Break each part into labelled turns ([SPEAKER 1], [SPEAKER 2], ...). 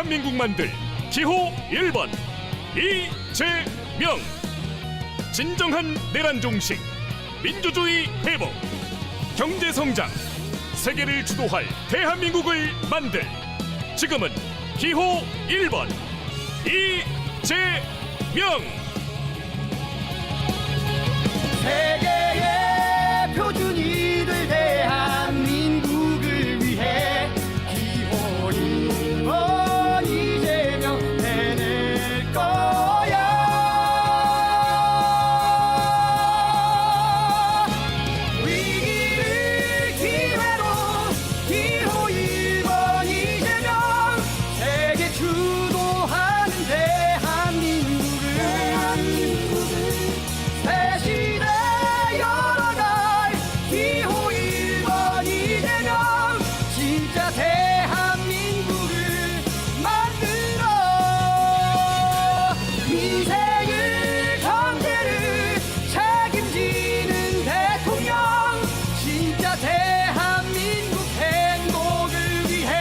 [SPEAKER 1] 대한민국 만들 기호 1번 이재명. 진정한 내란 종식, 민주주의 회복, 경제 성장, 세계를 주도할 대한민국을 만들, 지금은 기호 1번 이재명.
[SPEAKER 2] 세계의 표준이 될 대한민국을 위해 기호 1번 이재명 해낼 거야. 위기를 기회로 기호 1번 이재명. 세계 주도하는 대한민국을 새 시대 열어갈 기호 1번 이재명. 진짜 대한민국을 만들어. 민생을 경제를 책임지는 대통령. 진짜 대한민국 행복을 위해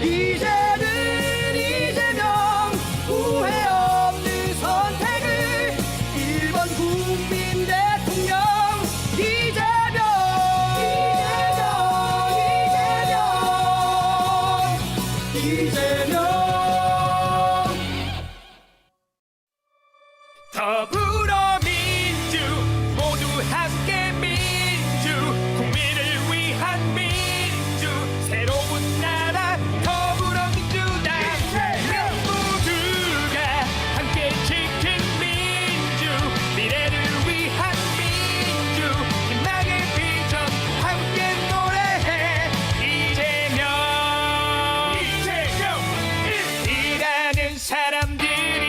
[SPEAKER 2] 이제는 이재명. 후회 없는 선택을 1번 국민 대통령 이재명. 이재명.
[SPEAKER 3] 더불어민주 모두 함께 민주, 국민을 위한 민주, 새로운 나라 더불어민주당. 모두가 함께 지킨 민주, 미래를 위한 민주, 희망의 비전 함께 노래해. 이재명. 일하는 사람들이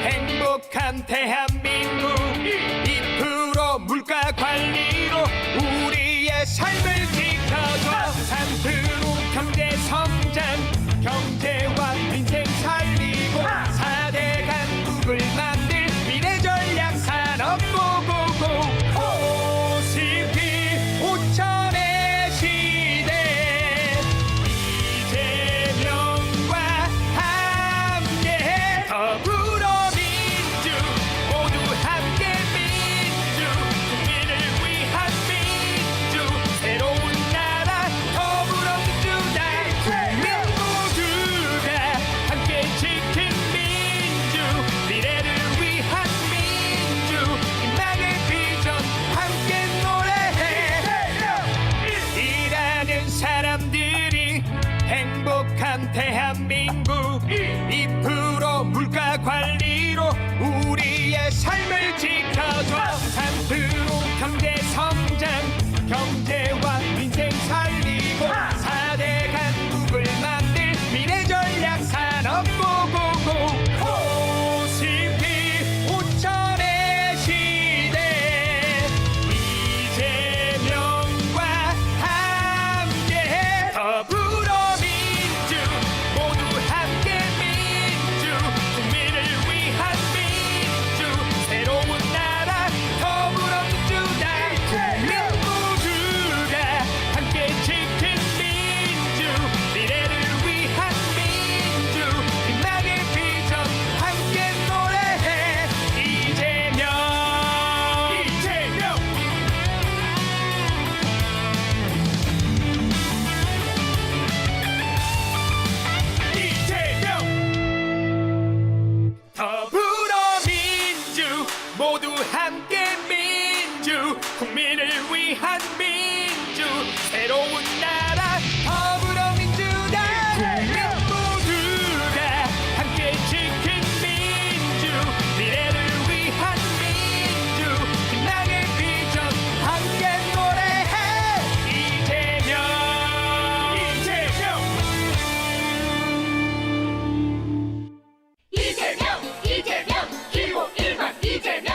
[SPEAKER 3] 행복한 대한민국, 2% 물가 관리로 우리의 삶을 지켜줘. 3% 경제 성장, 경제와 민생 살리고 4대 강국을 만들 미래 전략 산업 고고고. OCP 5천의 시대, 이재명과 함께 더불어민주 모두 함께 민주, 국민을 위한 민주, 새로운 나라 더불어민주당. 모두가 함께 지킨 민주, 미래를 위한 민주, 희망의 비전 함께 노래해. 일하는 사람들이 행복한 대한민국, 2% 물가 관리로 우리의 삶을 지켜줘. 3% 경제 성장, 경제와 민생 살리고 4대 강국을 만들 미래 전략 산업 고고고. OCP 5천의 시대, 이재명과 함께 더불어민주 모두 함께 민주, 국민을 위한 민주, 새로운 나라 더불어민주당. 모두가 함께 지킨 민주, 미래를 위한 민주, 희망의 비전 함께 노래해. 이재명. 더불어민주 모두 함께 민주, 국민을 위한 민주, 새로운 나라 더불어민주당. 모두가 함께 지킨 민주, 미래를 위한 민주, 희망의 비전 함께 노래해. 이재명.
[SPEAKER 4] 이재명 기호 1번 이재명.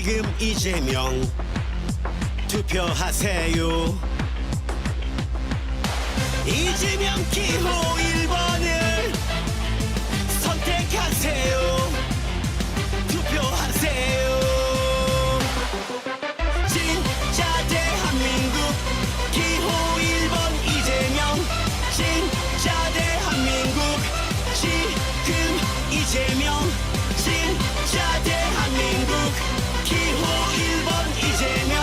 [SPEAKER 5] 지금 이재명 투표하세요. 이재명 기호 1번을 선택하세요. 투표하세요. 진짜 대한민국 기호 1번 이재명. 진짜 대한민국 지금 이재명. 진짜 대한민국 기호 1번 이재명.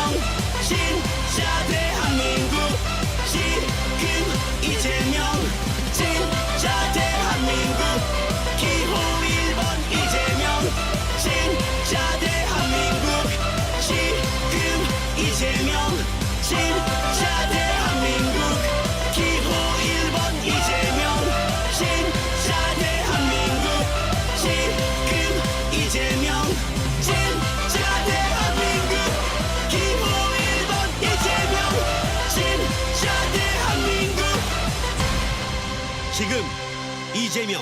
[SPEAKER 5] 진짜 대한민국 지금 이재명. 진짜 대한민국 기호 1번 이재명. 진짜 대한민국 지금 이재명. 진짜 대한민국 기호 1번 이재명. 진짜 대한민국 지금 이재명. 진짜 대한민국 기호 1번 이재명. 진짜 대한민국 지금 이재명.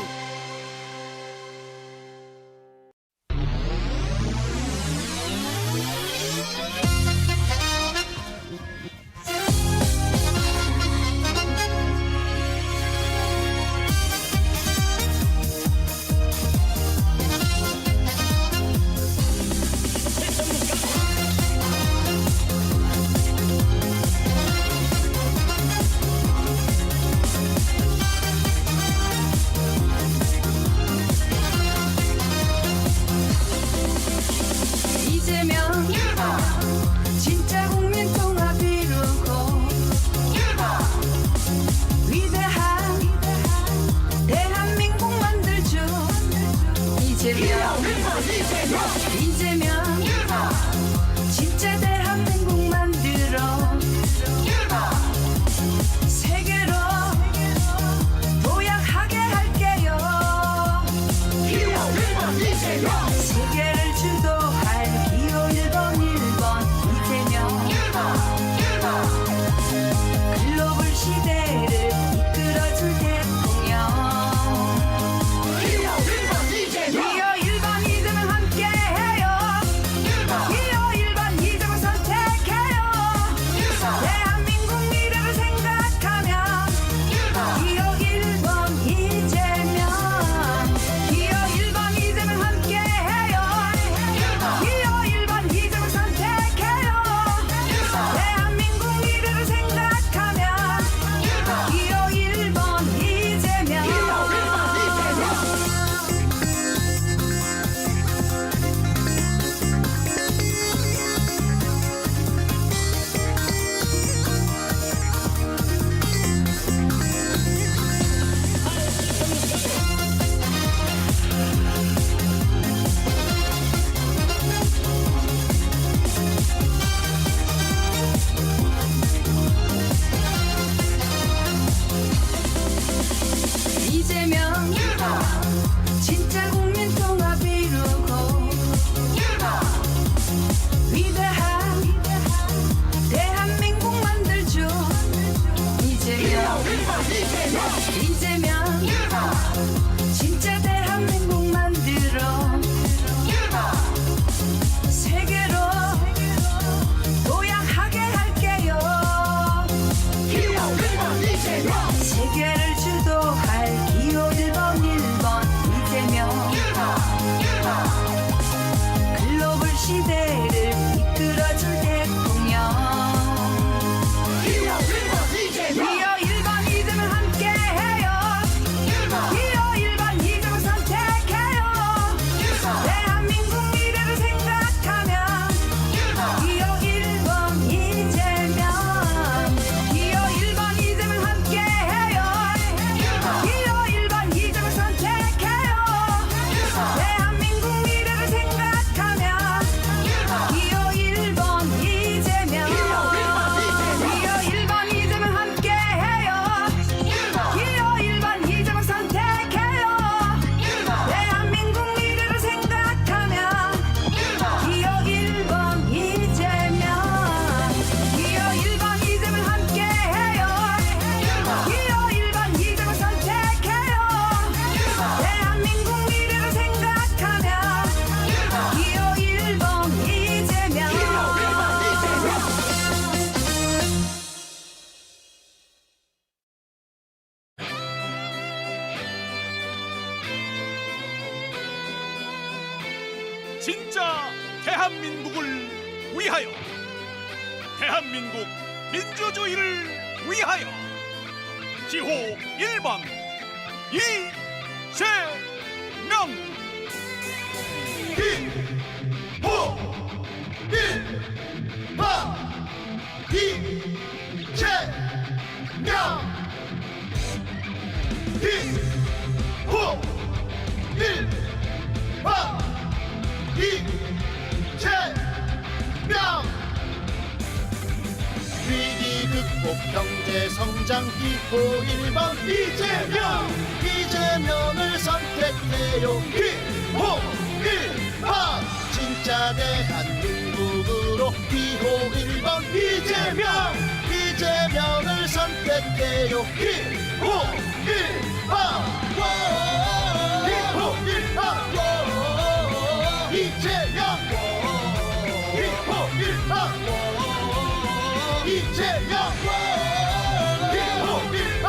[SPEAKER 1] 대한민국을 위하여, 대한민국 민주주의를 위하여 기호 1번 이재명.
[SPEAKER 2] 위기 극복 경제 성장 기호 1번 이재명. 이재명을 선택해요. 기호 1번 진짜 대한민국으로 기호 1번 이재명. 이재명을 선택해요. 기호 1번 기호 1번 이재명. 기호 1번 이재명. 기호 1번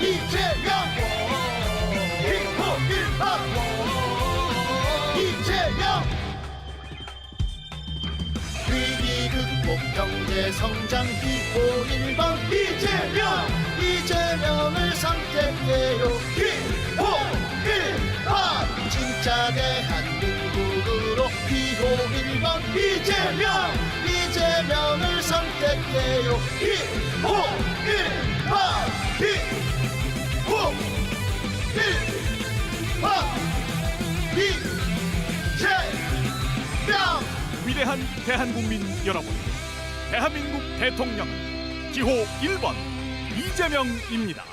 [SPEAKER 2] 이재명. 기호 1번 이재명. 위기 극복 경제 성장 기호 1번 이재명. 이재명을 선택해요. 기호 1번 진짜 대한민국으로 기호 1번 이재명. 이재명을 선택해요. 기호 1번 기호 1번 이재명.
[SPEAKER 1] 위대한 대한국민 여러분, 대한민국 대통령은 기호 1번 이재명입니다.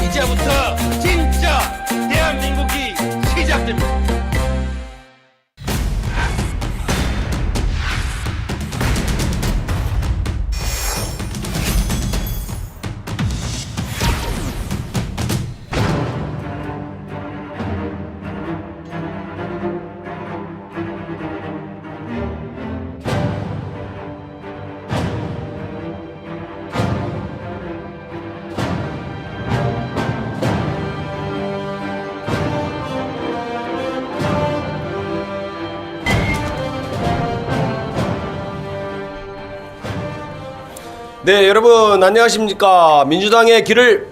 [SPEAKER 3] 이제부터 진짜 대한민국이 시작됩니다.
[SPEAKER 6] 네, 여러분 안녕하십니까. 민주당의 길을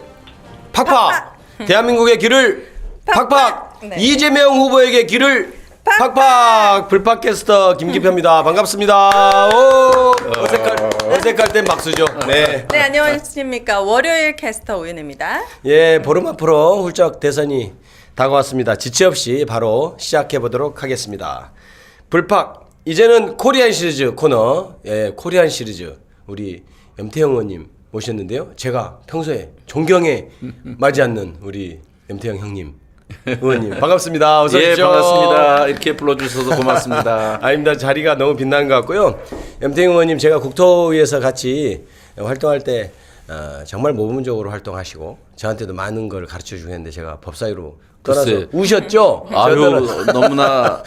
[SPEAKER 6] 팍팍, 대한민국의 길을 팍팍,
[SPEAKER 7] 네.
[SPEAKER 6] 이재명 후보에게 길을 팍팍. 불팍캐스터 김기표입니다. 반갑습니다. 오, 어색할 땐 박수죠. 네.
[SPEAKER 7] 네, 안녕하십니까. 월요일 캐스터 오윤입니다.
[SPEAKER 6] 예, 보름 앞으로 훌쩍 대선이 다가왔습니다. 지체 없이 바로 시작해 보도록 하겠습니다. 불팍, 이제는 코리안 시리즈 코너, 예, 코리안 시리즈 우리 염태영 의원님 모셨는데요. 제가 평소에 존경에 마지 않는 우리 염태영 형님, 의원님 반갑습니다. 어서 오십시오.
[SPEAKER 8] 예, 반갑습니다. 이렇게 불러주셔서 고맙습니다.
[SPEAKER 6] 아닙니다. 자리가 너무 빛나는 것 같고요. 염태영 의원님 제가 국토위에서 같이 활동할 때 정말 모범적으로 활동하시고 저한테도 많은 걸 가르쳐 주셨는데 제가 법사위로 떠나서
[SPEAKER 8] 글쎄.
[SPEAKER 6] 우셨죠?
[SPEAKER 8] 아유, 너무나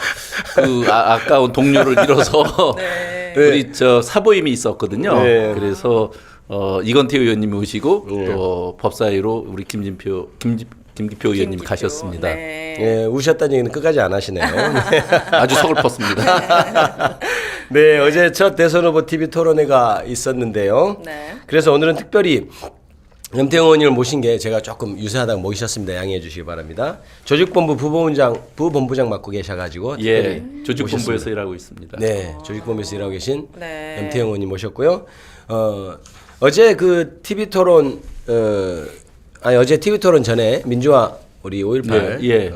[SPEAKER 8] 아까운 동료를 잃어서
[SPEAKER 7] 네.
[SPEAKER 8] 우리 저 사보임이 있었거든요.
[SPEAKER 6] 네.
[SPEAKER 8] 그래서 이건태 의원님이 오시고 또 법사위로 우리 김기표 의원님 가셨습니다.
[SPEAKER 7] 네.
[SPEAKER 6] 예, 우셨다는 얘기는 끝까지 안 하시네요.
[SPEAKER 8] 아주 서글펐습니다.
[SPEAKER 6] 네, 어제 첫 대선 후보 TV 토론회가 있었는데요.
[SPEAKER 7] 네.
[SPEAKER 6] 그래서 오늘은 특별히 염태영 의원님을 모신 게 제가 조금 유세하다가 모이셨습니다. 양해해 주시기 바랍니다. 조직본부 부본부장 맡고 계셔가지고
[SPEAKER 8] 예,
[SPEAKER 6] 특별히
[SPEAKER 8] 조직본부에서
[SPEAKER 6] 모셨습니다.
[SPEAKER 8] 일하고 있습니다.
[SPEAKER 6] 네, 조직본부에서 일하고 계신
[SPEAKER 7] 네.
[SPEAKER 6] 염태영 의원님 모셨고요. 어제 그 TV 토론 어제 TV 토론 전에 민주화 우리 5.18
[SPEAKER 8] 예.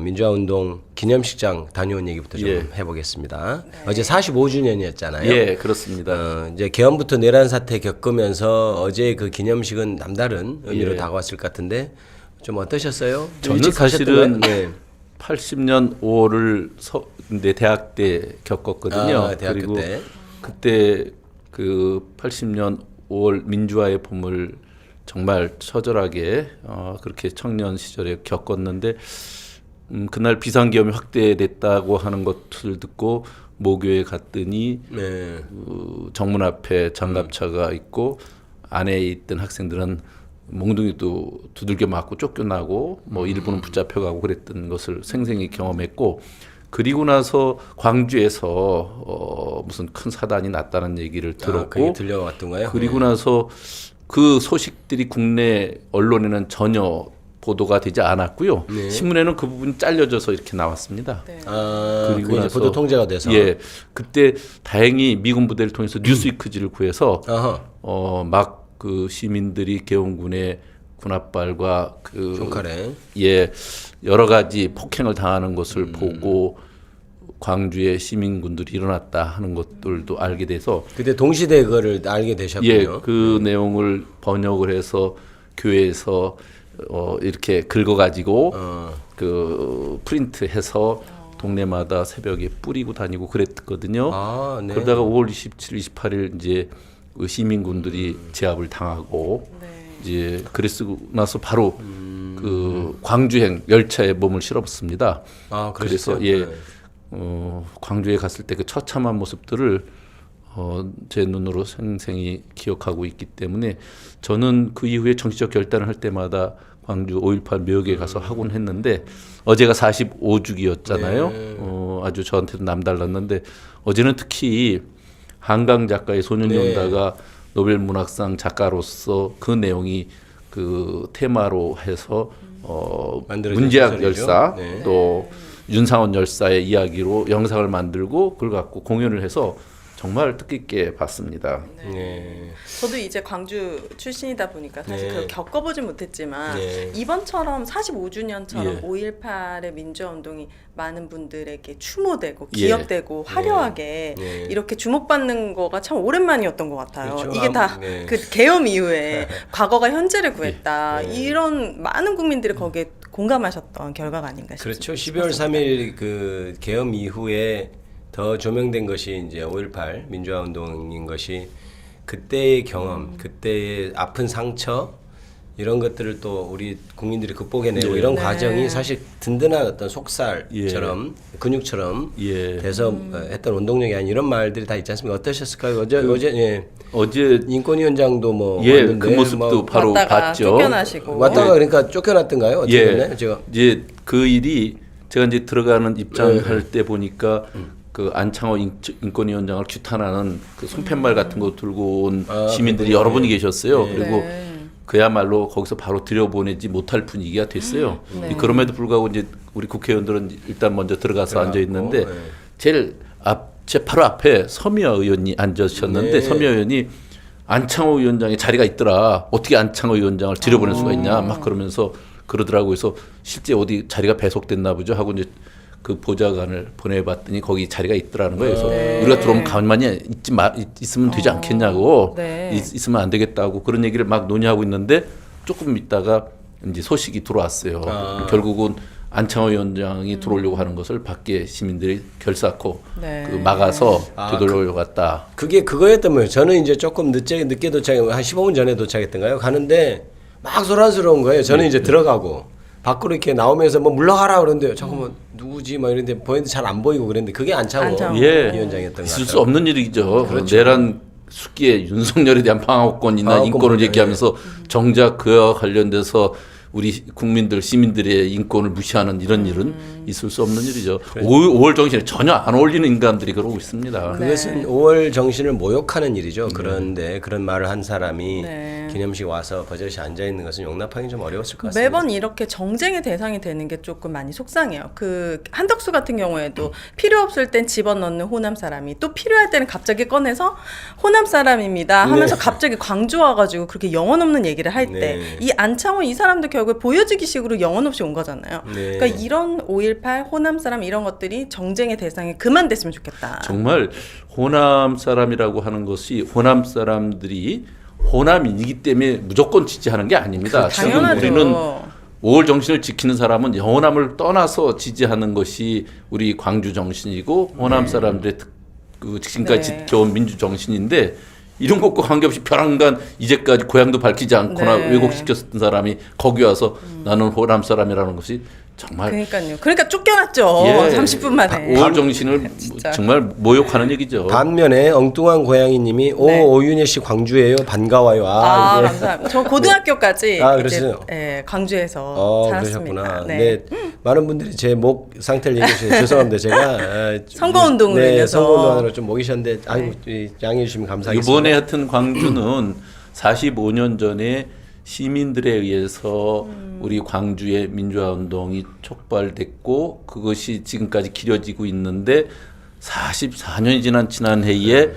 [SPEAKER 6] 민주화 운동 기념식장 다녀온 얘기부터 좀
[SPEAKER 8] 예.
[SPEAKER 6] 해보겠습니다. 어제 45주년이었잖아요.
[SPEAKER 8] 예, 그렇습니다.
[SPEAKER 6] 이제 개헌부터 내란 사태 겪으면서 어제 그 기념식은 남다른 의미로
[SPEAKER 8] 예.
[SPEAKER 6] 다가왔을 것 같은데 좀 어떠셨어요?
[SPEAKER 8] 저는
[SPEAKER 6] 일찍
[SPEAKER 8] 사실은
[SPEAKER 6] 가셨던가요? 네.
[SPEAKER 8] 80년 5월을 대학 때 겪었거든요.
[SPEAKER 6] 아, 대학교
[SPEAKER 8] 그리고
[SPEAKER 6] 때.
[SPEAKER 8] 그때 그 80년 5월 민주화의 봄을 정말 처절하게 그렇게 청년 시절에 겪었는데 그날 비상계엄이 확대됐다고 하는 것을 듣고 모교에 갔더니
[SPEAKER 6] 네.
[SPEAKER 8] 정문 앞에 장갑차가 있고 안에 있던 학생들은 몽둥이도 두들겨 맞고 쫓겨나고 뭐 일부는 붙잡혀가고 그랬던 것을 생생히 경험했고 그리고 나서 광주에서 무슨 큰 사단이 났다는 얘기를
[SPEAKER 6] 그게
[SPEAKER 8] 들었고
[SPEAKER 6] 들려왔던가요?
[SPEAKER 8] 그리고 나서 그 소식들이 국내 언론에는 전혀 보도가 되지 않았고요.
[SPEAKER 6] 네.
[SPEAKER 8] 신문에는 그 부분이 잘려져서 이렇게 나왔습니다.
[SPEAKER 6] 그리고 이제 보도 통제가 돼서.
[SPEAKER 8] 예, 그때 다행히 미군 부대를 통해서 뉴스위크지를 구해서
[SPEAKER 6] 어허.
[SPEAKER 8] 막 그 시민들이 개헌군의 군합발과 그
[SPEAKER 6] 총칼에.
[SPEAKER 8] 예 여러 가지 폭행을 당하는 것을 보고 광주에 시민군들이 일어났다 하는 것들도 알게 돼서
[SPEAKER 6] 그때 동시대 그거를 알게 되셨군요.
[SPEAKER 8] 예, 그 내용을 번역을 해서 교회에서 이렇게 긁어가지고 그 프린트해서 동네마다 새벽에 뿌리고 다니고 그랬거든요.
[SPEAKER 6] 아, 네.
[SPEAKER 8] 그러다가 5월 27일, 28일 이제 그 시민군들이 제압을 당하고 이제 그랬고 나서 바로 그 광주행 열차에 몸을 실어봤습니다.
[SPEAKER 6] 아,
[SPEAKER 8] 그래서
[SPEAKER 6] 그러셨어요?
[SPEAKER 8] 예,
[SPEAKER 6] 네.
[SPEAKER 8] 광주에 갔을 때 그 처참한 모습들을 제 눈으로 생생히 기억하고 있기 때문에 저는 그 이후에 정치적 결단을 할 때마다 광주 5.18 묘역에 가서 하곤 했는데 어제가 45주기였잖아요. 아주 저한테도 남달랐는데 어제는 특히 한강 작가의 소년연다가 노벨 문학상 작가로서 그 내용이 그 테마로 해서
[SPEAKER 6] 만들어진
[SPEAKER 8] 문재학
[SPEAKER 6] 소설이죠.
[SPEAKER 8] 열사
[SPEAKER 6] 네.
[SPEAKER 8] 또 윤상원 열사의 이야기로 영상을 만들고 그걸 갖고 공연을 해서 정말 뜻깊게 봤습니다.
[SPEAKER 6] 네.
[SPEAKER 7] 저도 이제 광주 출신이다 보니까 사실
[SPEAKER 6] 네.
[SPEAKER 7] 그걸 겪어보진 못했지만
[SPEAKER 6] 네.
[SPEAKER 7] 이번처럼 45주년처럼
[SPEAKER 8] 예.
[SPEAKER 7] 5.18의 민주화운동이 많은 분들에게 추모되고
[SPEAKER 8] 예.
[SPEAKER 7] 기억되고 화려하게
[SPEAKER 6] 네.
[SPEAKER 7] 이렇게 주목받는 거가 참 오랜만이었던 것 같아요.
[SPEAKER 6] 그렇죠.
[SPEAKER 7] 이게 다
[SPEAKER 6] 네.
[SPEAKER 7] 그 계엄 이후에 과거가 현재를 구했다.
[SPEAKER 6] 네.
[SPEAKER 7] 이런 많은 국민들이 거기에 공감하셨던 결과가 아닌가 싶습니다.
[SPEAKER 6] 그렇죠. 12월 3일 그 계엄 이후에 더 조명된 것이 이제 5.18 민주화 운동인 것이 그때의 경험, 그때의 아픈 상처 이런 것들을 또 우리 국민들이 극복해내고
[SPEAKER 8] 네.
[SPEAKER 6] 이런
[SPEAKER 7] 네.
[SPEAKER 6] 과정이 사실 든든한 어떤 속살처럼 근육처럼
[SPEAKER 8] 예.
[SPEAKER 6] 돼서 했던 운동력이 아닌 이런 말들이 다 있지 않습니까? 어떠셨을까요? 어제 예.
[SPEAKER 8] 어제
[SPEAKER 6] 인권위원장도 뭐
[SPEAKER 8] 예,
[SPEAKER 6] 왔는데
[SPEAKER 8] 그 모습도
[SPEAKER 6] 뭐
[SPEAKER 8] 바로
[SPEAKER 7] 왔다가
[SPEAKER 8] 봤죠.
[SPEAKER 7] 쫓겨나시고
[SPEAKER 6] 왔다가 그러니까 쫓겨났던가요? 어떻게 됐나요? 제가
[SPEAKER 8] 이제 그 일이 제가 이제 들어가는 입장할 때 보니까 그 안창호 인권위원장을 규탄하는 그 손팻말 같은 거 들고 온 시민들이 여러 분이 계셨어요. 그리고 그야말로 거기서 바로 들여보내지 못할 분위기가 됐어요. 그럼에도 불구하고 이제 우리 국회의원들은 일단 먼저 들어가서 앉아 있는데 제일 제 바로 앞에 서미화 의원이 앉으셨는데
[SPEAKER 6] 네.
[SPEAKER 8] 서미화 의원이 안창호 위원장의 자리가 있더라. 어떻게 안창호 위원장을 들여보낼 수가 있냐 막 그러면서 그러더라고요. 그래서 실제 어디 자리가 배속됐나 보죠 하고 이제 그 보좌관을 보내봤더니 거기 자리가 있더라는 거예요. 그래서 우리가 들어오면 가만히 있으면 되지 않겠냐고
[SPEAKER 7] 네.
[SPEAKER 8] 있으면 안 되겠다고 그런 얘기를 막 논의하고 있는데 조금 있다가 이제 소식이 들어왔어요. 결국은 안창호 위원장이 들어오려고 하는 것을 밖에 시민들이 결사코
[SPEAKER 7] 네.
[SPEAKER 8] 그 막아서 되돌려고 갔다.
[SPEAKER 6] 그게 그거였던 거예요. 저는 이제 조금 늦게 도착해 한 15분 전에 도착했던가요? 가는데 막 소란스러운 거예요. 저는 이제 들어가고 밖으로 이렇게 나오면서 뭐 물러가라 그러는데 잠깐만 누구지 막 이런데 보이는데 잘 안 보이고 그랬는데 그게 안창호
[SPEAKER 8] 예,
[SPEAKER 6] 위원장이었던 것
[SPEAKER 8] 있을 수
[SPEAKER 6] 같아요.
[SPEAKER 8] 없는 일이죠.
[SPEAKER 6] 그렇죠.
[SPEAKER 8] 내란 숙기에 윤석열에 대한 방어권이나
[SPEAKER 6] 방어권
[SPEAKER 8] 인권을
[SPEAKER 6] 문제,
[SPEAKER 8] 얘기하면서 정작 그와 관련돼서 우리 국민들 시민들의 인권을 무시하는 이런 일은 있을 수 없는 일이죠. 5월 정신에 전혀 안 어울리는 인간들이 그러고 있습니다.
[SPEAKER 6] 그것은 5월 정신을 모욕하는 일이죠. 그런데 그런 말을 한 사람이
[SPEAKER 7] 네.
[SPEAKER 6] 기념식 와서 버젓이 앉아 있는 것은 용납하기 좀 어려웠을 것 같습니다.
[SPEAKER 7] 매번 이렇게 정쟁의 대상이 되는 게 조금 많이 속상해요. 그 한덕수 같은 경우에도 필요 없을 땐 집어넣는 호남 사람이 또 필요할 때는 갑자기 꺼내서 호남 사람입니다 하면서
[SPEAKER 6] 네.
[SPEAKER 7] 갑자기 광주 와가지고 그렇게 영혼 없는 얘기를 할 때
[SPEAKER 6] 네.
[SPEAKER 7] 이 안창호 이 사람도 결국에 보여주기식으로 영혼 없이 온 거잖아요.
[SPEAKER 6] 네.
[SPEAKER 7] 그러니까 이런 5.18 호남 사람 이런 것들이 정쟁의 대상이 그만 됐으면 좋겠다.
[SPEAKER 8] 정말 호남 사람이라고 하는 것이 호남 사람들이 호남이기 때문에 무조건 지지하는 게 아닙니다. 지금
[SPEAKER 7] 당연하죠.
[SPEAKER 8] 우리는 5월 정신을 지키는 사람은 호남을 떠나서 지지하는 것이 우리 광주 정신이고 호남 사람들의 그 지금까지
[SPEAKER 7] 네.
[SPEAKER 8] 지켜온 민주 정신인데 이런 것과 관계없이 벼랑간 이제까지 고향도 밝히지 않거나
[SPEAKER 7] 네.
[SPEAKER 8] 왜곡시켰던 사람이 거기 와서 나는 호남 사람이라는 것이 정말
[SPEAKER 7] 그러니까요. 그러니까 쫓겨났죠.
[SPEAKER 8] 예,
[SPEAKER 7] 30분 만에.
[SPEAKER 8] 5월 정신을
[SPEAKER 7] 진짜.
[SPEAKER 8] 정말 모욕하는 얘기죠.
[SPEAKER 6] 반면에 엉뚱한 고양이님이
[SPEAKER 7] 네.
[SPEAKER 6] 오윤혜 씨 광주예요. 반가워요.
[SPEAKER 7] 아,
[SPEAKER 6] 이게-
[SPEAKER 7] 감사합니다. 저 고등학교까지
[SPEAKER 6] 아,
[SPEAKER 7] 이제
[SPEAKER 6] 그랬어요?
[SPEAKER 7] 광주에서 살았습니다.
[SPEAKER 6] 그러셨구나.
[SPEAKER 7] 네.
[SPEAKER 6] 많은 분들이 제 목 상태를 얘기해주셔서 죄송합니다. 제가
[SPEAKER 7] 선거운동으로
[SPEAKER 6] 네,
[SPEAKER 7] 인해서.
[SPEAKER 6] 선거운동하느라 좀 모이셨는데 아이고 양해해 주시면 감사하겠습니다.
[SPEAKER 8] 이번에 하여튼 광주는 45년 전에 시민들에 의해서 우리 광주의 민주화 운동이 촉발됐고 그것이 지금까지 길어지고 있는데 44년이 지난 해에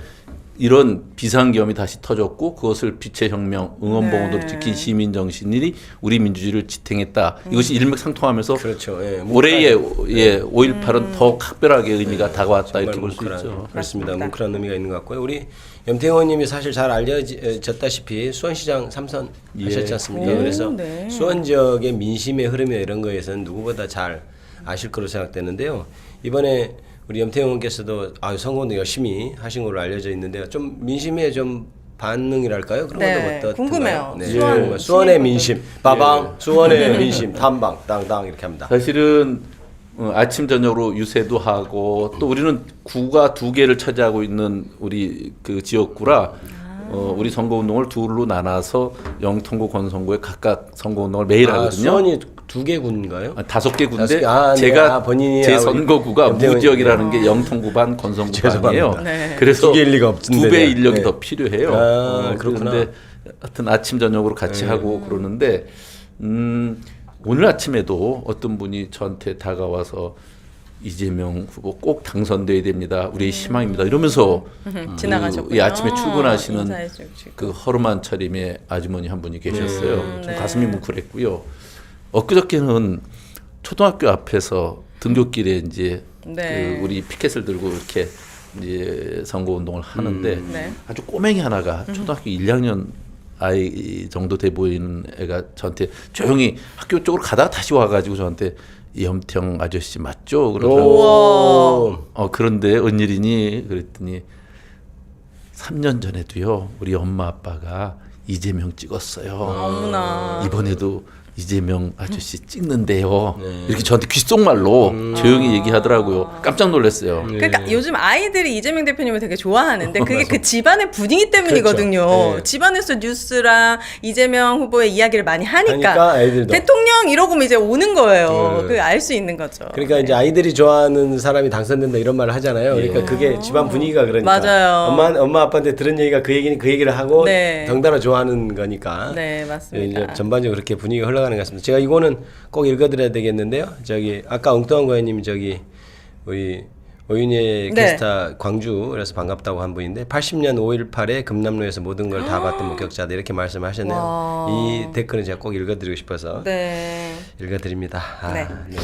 [SPEAKER 8] 이런 비상계엄이 다시 터졌고 그것을 빛의 혁명, 응원봉으로
[SPEAKER 7] 네.
[SPEAKER 8] 지킨 시민 정신이 우리 민주주의를 지탱했다. 이것이 일맥상통하면서
[SPEAKER 6] 그렇죠. 예,
[SPEAKER 8] 올해의 5.18은 더 각별하게 의미가 다가왔다 이렇게 볼 수
[SPEAKER 6] 뭉클한,
[SPEAKER 8] 있죠.
[SPEAKER 6] 그렇습니다. 뭉클한 의미가 있는 것 같고요. 우리 염태호님이 사실 잘 알려졌다시피 수원시장 3선
[SPEAKER 8] 예.
[SPEAKER 6] 하셨지 않습니까?
[SPEAKER 7] 오,
[SPEAKER 6] 그래서
[SPEAKER 7] 네.
[SPEAKER 6] 수원 지역의 민심의 흐름이나 이런 거에서는 누구보다 잘 아실 거로 생각되는데요. 이번에 우리 염태호님께서도 선거운동 열심히 하신 걸로 알려져 있는데요. 좀 민심에 좀 반응이랄까요? 그런
[SPEAKER 7] 네,
[SPEAKER 6] 것도 어떻던가요?
[SPEAKER 7] 궁금해요.
[SPEAKER 6] 네.
[SPEAKER 7] 수원
[SPEAKER 6] 수원의
[SPEAKER 7] 시민분들.
[SPEAKER 6] 민심, 빠방, 수원의 민심, 탐방, 땅땅 이렇게 합니다.
[SPEAKER 8] 사실은 아침 저녁으로 유세도 하고 또 우리는 구가 2개를 차지하고 있는 우리 그 지역구라 우리 선거운동을 둘로 나눠서 영통구, 권선구에 각각 선거운동을 매일 하거든요.
[SPEAKER 6] 수원이 2개 군인가요?
[SPEAKER 8] 5개 군데
[SPEAKER 6] 5개. 네.
[SPEAKER 8] 제가
[SPEAKER 6] 본인이
[SPEAKER 8] 제
[SPEAKER 6] 우리
[SPEAKER 8] 선거구가
[SPEAKER 6] 염태원
[SPEAKER 8] 무지역이라는 게 영통구 반, 권선구 반이에요.
[SPEAKER 6] 죄송합니다.
[SPEAKER 7] 네.
[SPEAKER 8] 그래서
[SPEAKER 6] 두 개일 리가 없는데.
[SPEAKER 8] 2배 인력이
[SPEAKER 6] 네.
[SPEAKER 8] 더 필요해요.
[SPEAKER 6] 그렇구나.
[SPEAKER 8] 그런데 하여튼 아침 저녁으로 같이 하고 그러는데 오늘 아침에도 어떤 분이 저한테 다가와서 이재명 후보 꼭 당선돼야 됩니다. 우리의 희망입니다. 이러면서
[SPEAKER 7] 지나가셨군요.
[SPEAKER 8] 이 아침에 출근하시는
[SPEAKER 7] 인사해 주시고.
[SPEAKER 8] 그 허름한 차림의 아주머니 한 분이 계셨어요. 좀
[SPEAKER 7] 네.
[SPEAKER 8] 가슴이 뭉클했고요. 엊그저께는 초등학교 앞에서 등굣길에 이제
[SPEAKER 7] 네.
[SPEAKER 8] 그 우리 피켓을 들고 이렇게 이제 선거 운동을 하는데
[SPEAKER 7] 네.
[SPEAKER 8] 아주 꼬맹이 하나가 초등학교 1학년 아이 정도 돼 보이는 애가 저한테 조용히 학교 쪽으로 가다가 다시 와가지고 저한테 염태영 아저씨 맞죠? 그러더라고요. 그런데 웬일이니? 그랬더니 3년 전에도요 우리 엄마 아빠가 이재명 찍었어요.
[SPEAKER 7] 어머나.
[SPEAKER 8] 이번에도 이재명 아저씨 찍는데요. 이렇게 저한테 귓속말로 조용히 얘기하더라고요. 깜짝 놀랐어요.
[SPEAKER 7] 그러니까 요즘 아이들이 이재명 대표님을 되게 좋아하는데 그게 그 집안의 분위기 때문이거든요.
[SPEAKER 6] 그렇죠. 네.
[SPEAKER 7] 집안에서 뉴스랑 이재명 후보의 이야기를 많이
[SPEAKER 6] 하니까
[SPEAKER 7] 하니까
[SPEAKER 6] 아이들도.
[SPEAKER 7] 대통령 이러고 이제 오는 거예요.
[SPEAKER 6] 네.
[SPEAKER 7] 그게 알 수 있는 거죠.
[SPEAKER 6] 그러니까 이제 아이들이 좋아하는 사람이 당선된다 이런 말을 하잖아요. 그러니까 그게 집안 분위기가 그러니까.
[SPEAKER 7] 맞아요.
[SPEAKER 6] 엄마 아빠한테 들은 얘기가 그 얘기는 그 얘기를 하고
[SPEAKER 7] 네.
[SPEAKER 6] 덩달아 좋아하는 거니까.
[SPEAKER 7] 네, 맞습니다.
[SPEAKER 6] 이제 전반적으로 그렇게 분위기가 흘러가는 것 같습니다. 제가 이거는 꼭 읽어드려야 되겠는데요. 저기 아까 엉뚱한 고양님 저기 우리 오윤희
[SPEAKER 7] 네.
[SPEAKER 6] 캐스터 광주 그래서 반갑다고 한 분인데 80년 5.18에 금남로에서 모든 걸 다 봤던 목격자들 이렇게 말씀하셨네요.
[SPEAKER 7] 와.
[SPEAKER 6] 이 댓글은 제가 꼭 읽어드리고 싶어서
[SPEAKER 7] 네.
[SPEAKER 6] 읽어드립니다.
[SPEAKER 7] 네.
[SPEAKER 6] 네.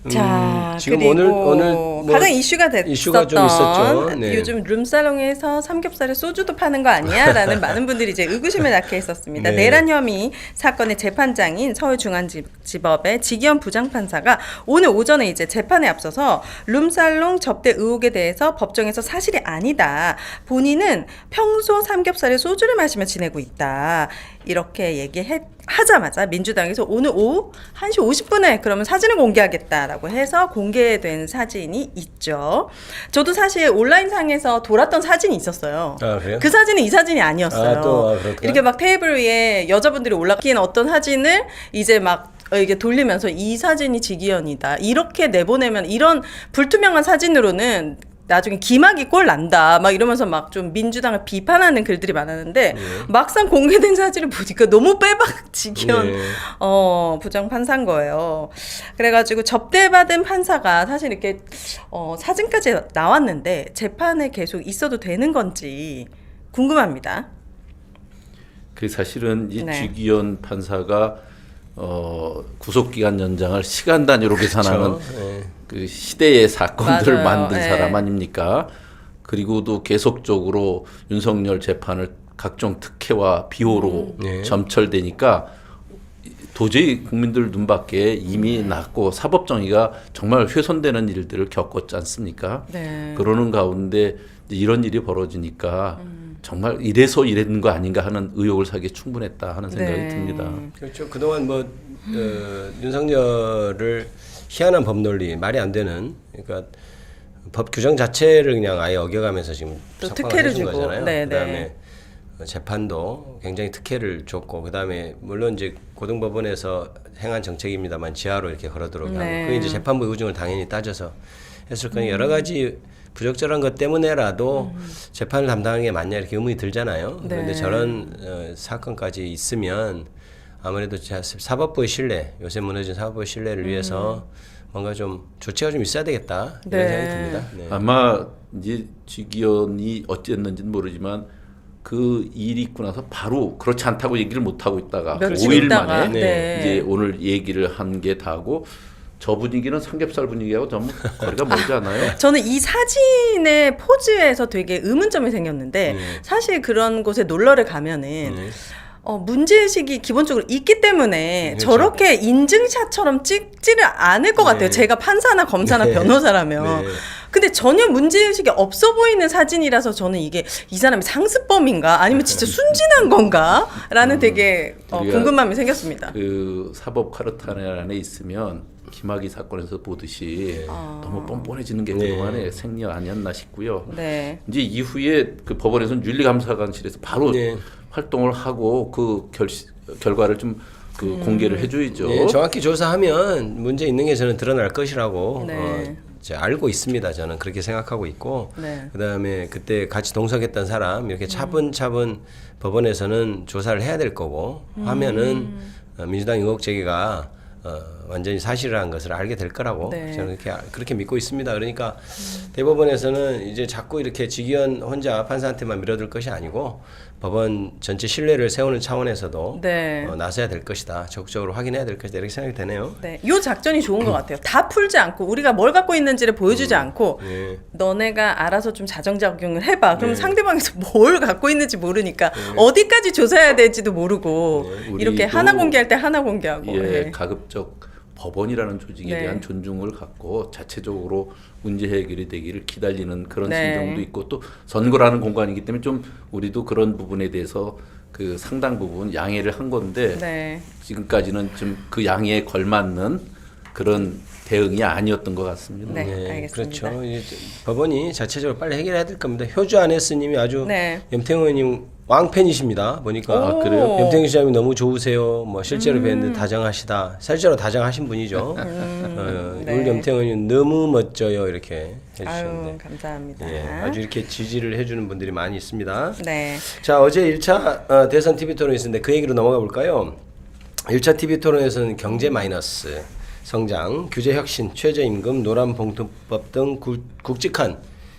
[SPEAKER 7] 자,
[SPEAKER 6] 지금
[SPEAKER 7] 그리고
[SPEAKER 6] 오늘 뭐
[SPEAKER 7] 가장 이슈가 됐었던
[SPEAKER 6] 이슈가 좀 있었죠. 네.
[SPEAKER 7] 요즘 룸살롱에서 삼겹살에 소주도 파는 거 아니야?라는 많은 분들이 이제 의구심을 낳게 했었습니다.
[SPEAKER 6] 네.
[SPEAKER 7] 내란 혐의 사건의 재판장인 서울중앙지법의 지기현 부장판사가 오늘 오전에 이제 재판에 앞서서 룸살롱 접대 의혹에 대해서 법정에서 사실이 아니다. 본인은 평소 삼겹살에 소주를 마시며 지내고 있다. 이렇게 얘기하자마자 민주당에서 오늘 오후 1시 50분에 그러면 사진을 공개하겠다라고 해서 공개된 사진이 있죠. 저도 사실 온라인상에서 돌았던 사진이 있었어요.
[SPEAKER 6] 아, 그래요?
[SPEAKER 7] 그 사진은 이 사진이 아니었어요.
[SPEAKER 6] 그렇구나.
[SPEAKER 7] 이렇게 막 테이블 위에 여자분들이 올라낀 어떤 사진을 이제 막 이게 돌리면서 이 사진이 지기현이다. 이렇게 내보내면 이런 불투명한 사진으로는 나중에 김학이 꼴 난다 막 이러면서 막 좀 민주당을 비판하는 글들이 많았는데 막상 공개된 사진을 보니까 너무 빼박 직연 부장 판사인 거예요. 그래가지고 접대받은 판사가 사실 이렇게 사진까지 나왔는데 재판에 계속 있어도 되는 건지 궁금합니다.
[SPEAKER 8] 그 사실은 이
[SPEAKER 7] 네.
[SPEAKER 8] 주기현 판사가 구속기간 연장을 시간 단위로 계산하는 그 시대의 사건들을
[SPEAKER 7] 맞아요.
[SPEAKER 8] 만든
[SPEAKER 7] 네.
[SPEAKER 8] 사람 아닙니까? 그리고도 계속적으로 윤석열 재판을 각종 특혜와 비호로 점철되니까 도저히 국민들 눈밖에 이미 났고 사법정의가 정말 훼손되는 일들을 겪었지 않습니까?
[SPEAKER 7] 네.
[SPEAKER 8] 그러는 가운데 이런 일이 벌어지니까 정말 이래서 이랬는 거 아닌가 하는 의혹을 사기에 충분했다 하는 생각이
[SPEAKER 7] 네.
[SPEAKER 8] 듭니다.
[SPEAKER 6] 그렇죠. 그동안 뭐 윤석열을 희한한 법 논리, 말이 안 되는, 그러니까 법 규정 자체를 그냥 아예 어겨가면서 지금
[SPEAKER 7] 또
[SPEAKER 6] 석방을
[SPEAKER 7] 특혜를
[SPEAKER 6] 해준
[SPEAKER 7] 주고.
[SPEAKER 6] 거잖아요.
[SPEAKER 7] 네,
[SPEAKER 6] 그다음에
[SPEAKER 7] 네.
[SPEAKER 6] 재판도 굉장히 특혜를 줬고, 그다음에 물론 이제 고등법원에서 행한 정책입니다만 지하로 이렇게 걸어 들어오게 하고,
[SPEAKER 7] 네.
[SPEAKER 6] 그게 이제 재판부 의중을 당연히 따져서 했을 거니 여러 가지 부적절한 것 때문에라도 재판을 담당하는 게 맞냐 이렇게 의문이 들잖아요.
[SPEAKER 7] 네.
[SPEAKER 6] 그런데 저런 사건까지 있으면 아무래도 사법부의 신뢰, 요새 무너진 사법부의 신뢰를 위해서 뭔가 좀 조치가 좀 있어야 되겠다 이런
[SPEAKER 7] 네.
[SPEAKER 6] 생각이 듭니다. 네.
[SPEAKER 8] 아마 이제 주기현이 어찌했는지는 모르지만 그 일이 있고 나서 바로 그렇지 않다고 얘기를 못 하고 있다가
[SPEAKER 7] 며칠
[SPEAKER 8] 5일
[SPEAKER 7] 있다가,
[SPEAKER 8] 만에
[SPEAKER 7] 네.
[SPEAKER 8] 이제 오늘 얘기를 한 게 다고 저 분위기는 삼겹살 분위기하고 너무 거리가 멀지 않아요?
[SPEAKER 7] 저는 이 사진의 포즈에서 되게 의문점이 생겼는데 사실 그런 곳에 놀러를 가면은 문제의식이 기본적으로 있기 때문에
[SPEAKER 6] 그렇죠.
[SPEAKER 7] 저렇게 인증샷처럼 찍지를 않을 것 같아요. 제가 판사나 검사나
[SPEAKER 6] 네.
[SPEAKER 7] 변호사라면.
[SPEAKER 6] 네.
[SPEAKER 7] 근데 전혀 문제의식이 없어 보이는 사진이라서 저는 이게 이 사람이 상습범인가 아니면 진짜 순진한 건가? 라는 되게
[SPEAKER 8] 우리가
[SPEAKER 7] 궁금함이 생겼습니다.
[SPEAKER 8] 그 사법 카르텔 안에 있으면 김학의 사건에서 보듯이 너무 뻔뻔해지는 게 그동안의 생리 아니었나 싶고요.
[SPEAKER 7] 네.
[SPEAKER 8] 이제 이후에 그 법원에서는 윤리감사관실에서 바로
[SPEAKER 6] 네.
[SPEAKER 8] 활동을 하고 그 결과를 좀 그 공개를 해줘야죠.
[SPEAKER 6] 네, 정확히 조사하면 문제 있는 게 저는 드러날 것이라고
[SPEAKER 7] 네.
[SPEAKER 6] 이제 알고 있습니다. 저는 그렇게 생각하고 있고
[SPEAKER 7] 네.
[SPEAKER 6] 그다음에 그때 같이 동석했던 사람 이렇게 차분차분 법원에서는 조사를 해야 될 거고 하면은 민주당 의혹 제기가 완전히 사실이라는 것을 알게 될 거라고
[SPEAKER 7] 네.
[SPEAKER 6] 저는 그렇게 믿고 있습니다. 그러니까 대법원에서는 이제 자꾸 이렇게 지기현 혼자 판사한테만 밀어둘 것이 아니고 법원 전체 신뢰를 세우는 차원에서도
[SPEAKER 7] 네.
[SPEAKER 6] 나서야 될 것이다. 적극적으로 확인해야 될 것이다. 이렇게 생각이 되네요.
[SPEAKER 7] 네, 요 작전이 좋은 것 같아요. 다 풀지 않고 우리가 뭘 갖고 있는지를 보여주지 않고
[SPEAKER 6] 네.
[SPEAKER 7] 너네가 알아서 좀 자정작용을 해봐. 그럼 상대방에서 뭘 갖고 있는지 모르니까 어디까지 조사해야 될지도 모르고 이렇게
[SPEAKER 8] 우리도
[SPEAKER 7] 하나 공개할 때 하나 공개하고.
[SPEAKER 8] 예,
[SPEAKER 7] 예.
[SPEAKER 8] 가급적 법원이라는 조직에
[SPEAKER 7] 네.
[SPEAKER 8] 대한 존중을 갖고 자체적으로 문제 해결이 되기를 기다리는 그런
[SPEAKER 7] 네.
[SPEAKER 8] 심정도 있고 또 선거라는 공간이기 때문에 좀 우리도 그런 부분에 대해서 그 상당 부분 양해를 한 건데
[SPEAKER 7] 네.
[SPEAKER 8] 지금까지는 좀 그 양해에 걸맞는 그런 대응이 아니었던 것 같습니다.
[SPEAKER 7] 네. 알겠습니다.
[SPEAKER 6] 그렇죠. 이제 법원이 자체적으로 빨리 해결해야 될 겁니다. 효주 안에스님이 아주
[SPEAKER 7] 네.
[SPEAKER 6] 염태웅 의원님 왕팬이십니다. 보니까
[SPEAKER 8] 아, 그래요?
[SPEAKER 6] 염태웅 시장님 너무 좋으세요. 뭐 실제로 뵀는데 다정하시다. 실제로 다정하신 분이죠.
[SPEAKER 7] 네.
[SPEAKER 6] 우리 염태웅 의원님 너무 멋져요. 이렇게
[SPEAKER 7] 아유,
[SPEAKER 6] 해주셨는데.
[SPEAKER 7] 감사합니다.
[SPEAKER 6] 예, 아주 이렇게 지지를 해주는 분들이 많이 있습니다.
[SPEAKER 7] 네.
[SPEAKER 6] 자, 어제 1차 대선 TV 토론이 있었는데 그 얘기로 넘어가 볼까요? 1차 TV 토론에서는 경제 마이너스, 성장, 규제 혁신, 최저임금, 노란봉투법 등 굵직한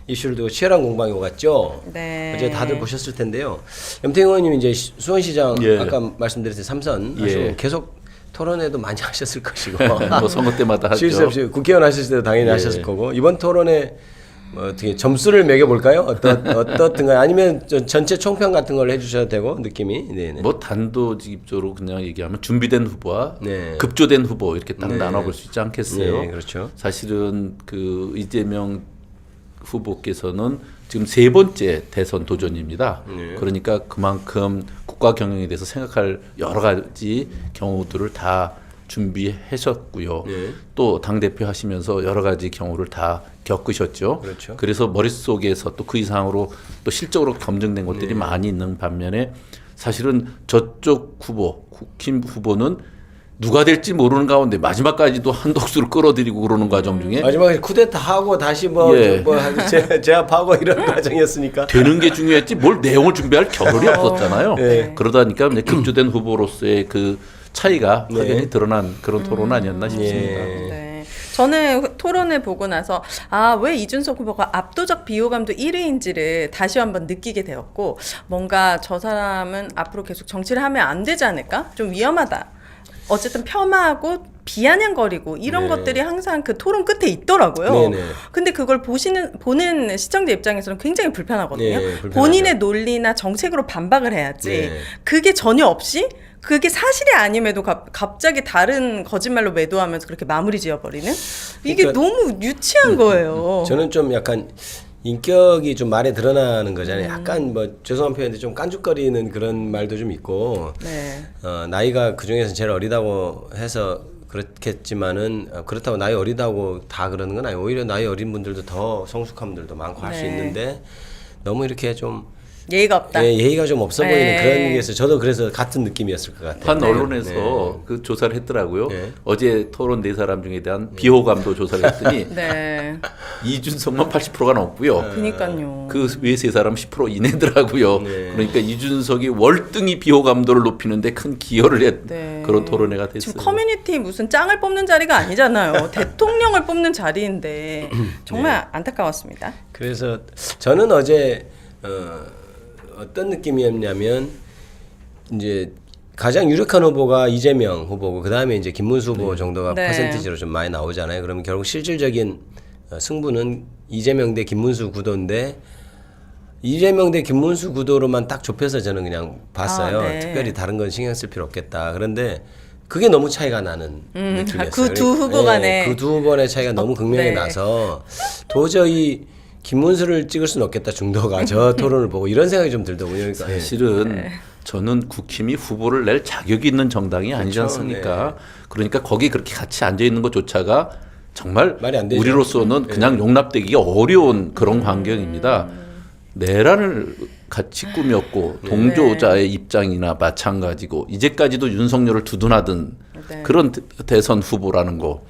[SPEAKER 6] 이슈를 두고 치열한 공방이 오갔죠.
[SPEAKER 7] 네.
[SPEAKER 6] 어제 다들 보셨을 텐데요. 염태웅 의원님 이제 수원시장
[SPEAKER 8] 예.
[SPEAKER 6] 아까 말씀드렸듯이 3선
[SPEAKER 8] 예.
[SPEAKER 6] 하시고 계속 토론회도 많이 하셨을 것이고
[SPEAKER 8] 뭐 선거 때마다 하죠.
[SPEAKER 6] 쉴 새 없이 국회의원 하실 때도 당연히
[SPEAKER 8] 예.
[SPEAKER 6] 하셨을 거고 이번 토론에 뭐 어떻게 점수를 매겨볼까요? 어떻든가요? 아니면 전체 총평 같은 걸 해주셔도 되고 느낌이 네네.
[SPEAKER 8] 뭐 단도직입적으로 그냥 얘기하면 준비된 후보와
[SPEAKER 6] 네.
[SPEAKER 8] 급조된 후보 이렇게 딱
[SPEAKER 6] 네.
[SPEAKER 8] 나눠볼 수 있지 않겠어요?
[SPEAKER 6] 네, 그렇죠.
[SPEAKER 8] 사실은 그 이재명 후보께서는 지금 세 번째 대선 도전입니다.
[SPEAKER 6] 네.
[SPEAKER 8] 그러니까 그만큼 국가 경영에 대해서 생각할 여러 가지 경우들을 다 준비하셨고요.
[SPEAKER 6] 네.
[SPEAKER 8] 또 당대표 하시면서 여러 가지 경우를 다 겪으셨죠.
[SPEAKER 6] 그렇죠.
[SPEAKER 8] 그래서 머릿속에서 또 그 이상으로 또 실적으로 검증된 것들이 많이 있는 반면에 사실은 저쪽 후보, 국힘 후보는 누가 될지 모르는 가운데 마지막까지도 한독수를 끌어들이고 그러는 과정 중에
[SPEAKER 6] 마지막에 쿠데타 하고 다시 뭐,
[SPEAKER 8] 예.
[SPEAKER 6] 제압하고 이런 과정이었으니까.
[SPEAKER 8] 되는 게 중요했지 뭘 내용을 준비할 겨를이 없었잖아요.
[SPEAKER 6] 네.
[SPEAKER 8] 그러다 보니까 이제 급조된 후보로서의 그 차이가
[SPEAKER 6] 네.
[SPEAKER 8] 확연히 드러난 그런 토론 아니었나 싶습니다.
[SPEAKER 6] 예.
[SPEAKER 7] 네. 저는 토론을 보고 나서 왜 이준석 후보가 압도적 비호감도 1위인지를 다시 한번 느끼게 되었고 뭔가 저 사람은 앞으로 계속 정치를 하면 안 되지 않을까? 좀 위험하다. 어쨌든 폄하하고 비아냥거리고 이런
[SPEAKER 6] 네.
[SPEAKER 7] 것들이 항상 그 토론 끝에 있더라고요.
[SPEAKER 6] 네네.
[SPEAKER 7] 근데 그걸 보는 시청자 입장에서는 굉장히 불편하거든요.
[SPEAKER 6] 네, 불편하죠.
[SPEAKER 7] 본인의 논리나 정책으로 반박을 해야지.
[SPEAKER 6] 네.
[SPEAKER 7] 그게 전혀 없이 그게 사실이 아님에도 갑자기 다른 거짓말로 매도하면서 그렇게 마무리 지어버리는 이게
[SPEAKER 6] 그러니까
[SPEAKER 7] 너무 유치한 거예요.
[SPEAKER 6] 저는 좀 약간 인격이 좀 말에 드러나는 거잖아요. 약간 뭐 죄송한 표현인데 좀 깐죽거리는 그런 말도 좀 있고
[SPEAKER 7] 네.
[SPEAKER 6] 나이가 그 중에서 제일 어리다고 해서 그렇겠지만은 그렇다고 나이 어리다고 다 그러는 건 아니에요. 오히려 나이 어린 분들도 더 성숙한 분들도 많고 할 수
[SPEAKER 7] 네.
[SPEAKER 6] 있는데 너무 이렇게 좀
[SPEAKER 7] 예의가 없다.
[SPEAKER 6] 예의가 좀 없어
[SPEAKER 7] 네.
[SPEAKER 6] 보이는 그런 게 있어요. 저도 그래서 같은 느낌이었을 것 같아요.
[SPEAKER 8] 한 언론에서
[SPEAKER 6] 네.
[SPEAKER 8] 그 조사를 했더라고요.
[SPEAKER 6] 네.
[SPEAKER 8] 어제 토론 네 사람 중에 대한 비호감도 조사를 했더니
[SPEAKER 7] 네.
[SPEAKER 8] 이준석만 80%가 넘고요.
[SPEAKER 7] 그니까요.
[SPEAKER 8] 그 외 세 사람 10% 이내더라고요.
[SPEAKER 6] 네.
[SPEAKER 8] 그러니까 이준석이 월등히 비호감도를 높이는데 큰 기여를 했
[SPEAKER 7] 네.
[SPEAKER 8] 그런 토론회가 됐어요.
[SPEAKER 7] 지금 커뮤니티 무슨 짱을 뽑는 자리가 아니잖아요. 대통령을 뽑는 자리인데 정말 안타까웠습니다.
[SPEAKER 6] 그래서 저는 어제 어떤 느낌이었냐면 이제 가장 유력한 후보가 이재명 후보고 그 다음에 이제 김문수 후보 정도가
[SPEAKER 7] 네.
[SPEAKER 6] 퍼센티지로 좀 많이 나오잖아요. 그러면 결국 실질적인 승부는 이재명 대 김문수 구도인데 이재명 대 김문수 구도로만 딱 좁혀서 저는 그냥 봤어요.
[SPEAKER 7] 네.
[SPEAKER 6] 특별히 다른 건 신경 쓸 필요 없겠다. 그런데 그게 너무 차이가 나는 느낌이었어요.
[SPEAKER 7] 그 두 후보 간에.
[SPEAKER 6] 그 두 후보의 차이가 너무 극명히
[SPEAKER 7] 네.
[SPEAKER 6] 나서 도저히 김문수를 찍을 수는 없겠다 중도가 저 토론을 보고 이런 생각이 좀 들더군요. 그러니까
[SPEAKER 8] 사실은 저는 국힘이 후보를 낼 자격이 있는 정당이 아니지
[SPEAKER 6] 그렇죠.
[SPEAKER 8] 않습니까? 그러니까 거기 그렇게 같이 앉아 있는 것조차가 정말
[SPEAKER 6] 말이 안 되죠.
[SPEAKER 8] 우리로서는 그냥 용납되기가 어려운 그런 환경입니다. 내란을 같이 꾸몄고 동조자의 입장이나 마찬가지고 이제까지도 윤석열을 두둔하던
[SPEAKER 7] 네.
[SPEAKER 8] 그런 대선 후보라는 거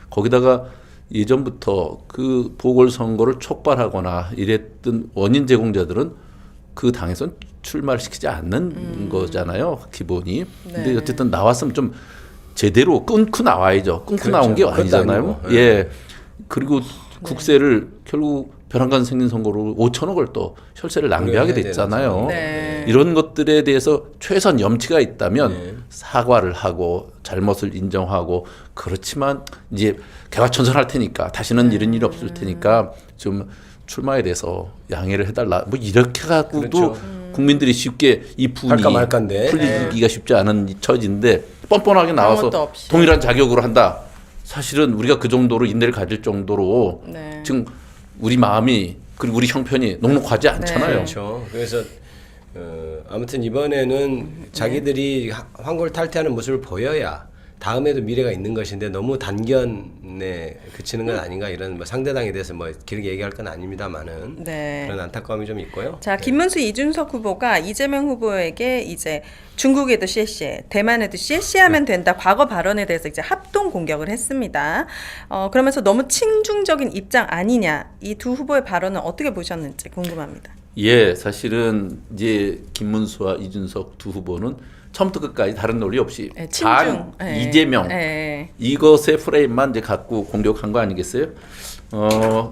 [SPEAKER 8] 거기다가 예전부터 그 보궐선거를 촉발하거나 이랬던 원인 제공자들은 그 당에선 출마를 시키지 않는 거잖아요. 기본이. 근데
[SPEAKER 7] 네.
[SPEAKER 8] 어쨌든 나왔으면 좀 제대로 끊고 나와야죠. 끊고
[SPEAKER 6] 그렇죠.
[SPEAKER 8] 나온 게
[SPEAKER 6] 그것도
[SPEAKER 8] 아니잖아요.
[SPEAKER 6] 아니고.
[SPEAKER 8] 예. 그리고 국세를 결국 벼랑간 생긴 선거로 5천억을 또 혈세를 낭비하게
[SPEAKER 6] 해야
[SPEAKER 8] 됐잖아요.
[SPEAKER 7] 네.
[SPEAKER 8] 이런 것들에 대해서 최소한 염치가 있다면 사과를 하고 잘못을 인정하고 그렇지만 이제 개화천선할 테니까 다시는 이런 일이 없을 테니까 좀 출마에 대해서 양해를 해달라 뭐 이렇게 갖고도
[SPEAKER 6] 그렇죠.
[SPEAKER 8] 국민들이 쉽게 이 분이
[SPEAKER 6] 할까 말까인데.
[SPEAKER 8] 풀리기가 쉽지 않은 이 처지인데 뻔뻔하게
[SPEAKER 7] 아무것도
[SPEAKER 8] 나와서
[SPEAKER 7] 없이.
[SPEAKER 8] 동일한 자격으로 한다. 사실은 우리가 그 정도로 인내를 가질 정도로
[SPEAKER 7] 네.
[SPEAKER 8] 지금 우리 마음이 그리고 우리 형편이 녹록하지 않잖아요.
[SPEAKER 6] 그렇죠. 그래서 아무튼 이번에는 자기들이 황골탈퇴하는 모습을 보여야 다음에도 미래가 있는 것인데 너무 단견에 그치는 건 아닌가 이런 뭐 상대당에 대해서 뭐 길게 얘기할 건 아닙니다만은
[SPEAKER 7] 네.
[SPEAKER 6] 그런 안타까움이 좀 있고요.
[SPEAKER 7] 자, 김문수 이준석 후보가 이재명 후보에게 이제 중국에도 씨에씨에, 대만에도 씨에씨하면 된다 과거 발언에 대해서 이제 합동 공격을 했습니다. 그러면서 너무 친중적인 입장 아니냐 이 두 후보의 발언은 어떻게 보셨는지 궁금합니다.
[SPEAKER 8] 예, 사실은 이제 김문수와 이준석 두 후보는 처음부터 끝까지 다른 논리 없이
[SPEAKER 7] 네,
[SPEAKER 8] 반
[SPEAKER 7] 네.
[SPEAKER 8] 이재명
[SPEAKER 7] 네.
[SPEAKER 8] 이것의 프레임만 이제 갖고 공격한 거 아니겠어요?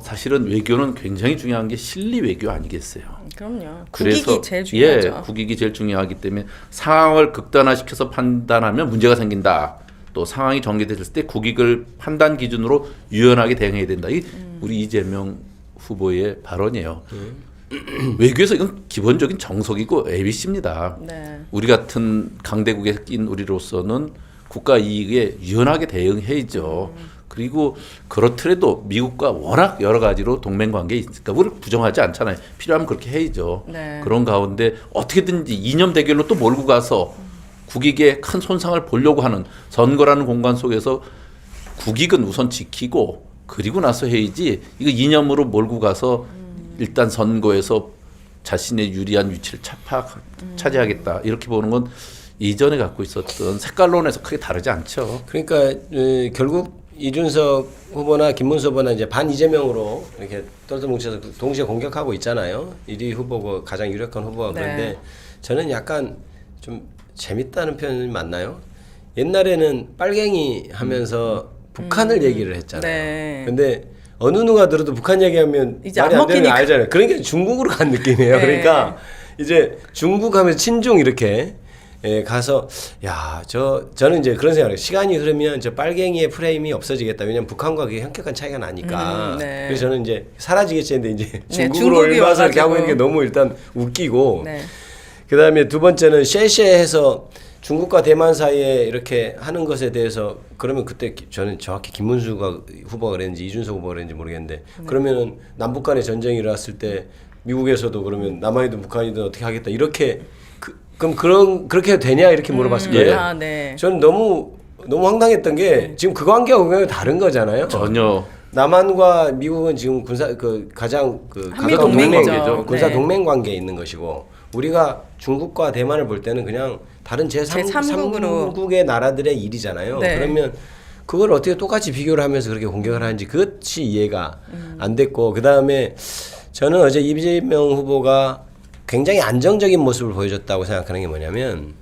[SPEAKER 8] 사실은 외교는 굉장히 중요한 게 실리 외교 아니겠어요?
[SPEAKER 7] 그럼요.
[SPEAKER 8] 그래서
[SPEAKER 7] 국익이 제일 중요하죠.
[SPEAKER 8] 예, 국익이 제일 중요하기 때문에 상황을 극단화시켜서 판단하면 문제가 생긴다. 또 상황이 전개됐을 때 국익을 판단 기준으로 유연하게 대응해야 된다. 이 우리 이재명 후보의 발언이에요. 외교에서 이건 기본적인 정석이고 ABC입니다.
[SPEAKER 7] 네.
[SPEAKER 8] 우리 같은 강대국에 낀 우리로서는 국가 이익에 유연하게 대응해야죠. 그리고 그렇더라도 미국과 워낙 여러 가지로 동맹 관계에 있으니까 우리를 부정하지 않잖아요. 필요하면 그렇게 해야죠.
[SPEAKER 7] 네.
[SPEAKER 8] 그런 가운데 어떻게든지 이념 대결로 또 몰고 가서 국익에 큰 손상을 보려고 하는 선거라는 공간 속에서 국익은 우선 지키고 그리고 나서 해야지 이거 이념으로 몰고 가서 일단 선거에서 자신의 유리한 위치를 차지하겠다 이렇게 보는 건 이전에 갖고 있었던 색깔론에서 크게 다르지 않죠.
[SPEAKER 6] 그러니까 결국 이준석 후보나 김문수 후보나 이제 반 이재명으로 이렇게 똘똘 뭉쳐서 동시에 공격하고 있잖아요. 1위 후보고 가장 유력한 후보가. 그런데
[SPEAKER 7] 네.
[SPEAKER 6] 저는 약간 좀 재밌다는 표현이 맞나요? 옛날에는 빨갱이 하면서 북한을 얘기를 했잖아요.
[SPEAKER 7] 네.
[SPEAKER 6] 근데 어느 누가 들어도 북한 얘기하면
[SPEAKER 7] 이제
[SPEAKER 6] 말이
[SPEAKER 7] 안
[SPEAKER 6] 안 되는 거
[SPEAKER 7] 먹히니까.
[SPEAKER 6] 알잖아요. 그러니까 중국으로 간 느낌이에요.
[SPEAKER 7] 네.
[SPEAKER 6] 그러니까 이제 중국 하면서 친중 이렇게 가서 저는 이제 그런 생각을 해요. 시간이 흐르면 저 빨갱이의 프레임이 없어지겠다. 왜냐면 북한과 그게 현격한 차이가 나니까.
[SPEAKER 7] 네.
[SPEAKER 6] 그래서 저는 이제 사라지겠지 했는데 이제 중국으로
[SPEAKER 7] 중국이
[SPEAKER 6] 올라서 이렇게 하고 있는 게
[SPEAKER 7] 와가지고.
[SPEAKER 6] 너무 일단 웃기고.
[SPEAKER 7] 네.
[SPEAKER 6] 그다음에 두 번째는 쉐쉐해서 중국과 대만 사이에 이렇게 하는 것에 대해서 그러면 그때 저는 정확히 김문수가 후보가 그랬는지 이준석 후보가 그랬는지 모르겠는데 그러면은 남북 간의 전쟁이 일어났을 때 미국에서도 그러면 남한이든 북한이든 어떻게 하겠다 이렇게 그럼 그렇게 해도 되냐 이렇게 물어봤을 거예요.
[SPEAKER 7] 네.
[SPEAKER 6] 저는 너무 황당했던 게 지금 그 관계가 굉장히 다른 거잖아요.
[SPEAKER 8] 전혀.
[SPEAKER 6] 남한과 미국은 지금 가장
[SPEAKER 7] 한미
[SPEAKER 6] 가까운
[SPEAKER 7] 동맹이죠.
[SPEAKER 6] 군사
[SPEAKER 7] 네.
[SPEAKER 6] 동맹 관계에 있는 것이고 우리가 중국과 대만을 볼 때는 그냥 다른
[SPEAKER 7] 제3국으로.
[SPEAKER 6] 제3국의 나라들의 일이잖아요.
[SPEAKER 7] 네.
[SPEAKER 6] 그러면 그걸 어떻게 똑같이 비교를 하면서 그렇게 공격을 하는지 그것이 이해가 안 됐고 그다음에 저는 어제 이재명 후보가 굉장히 안정적인 모습을 보여줬다고 생각하는 게 뭐냐면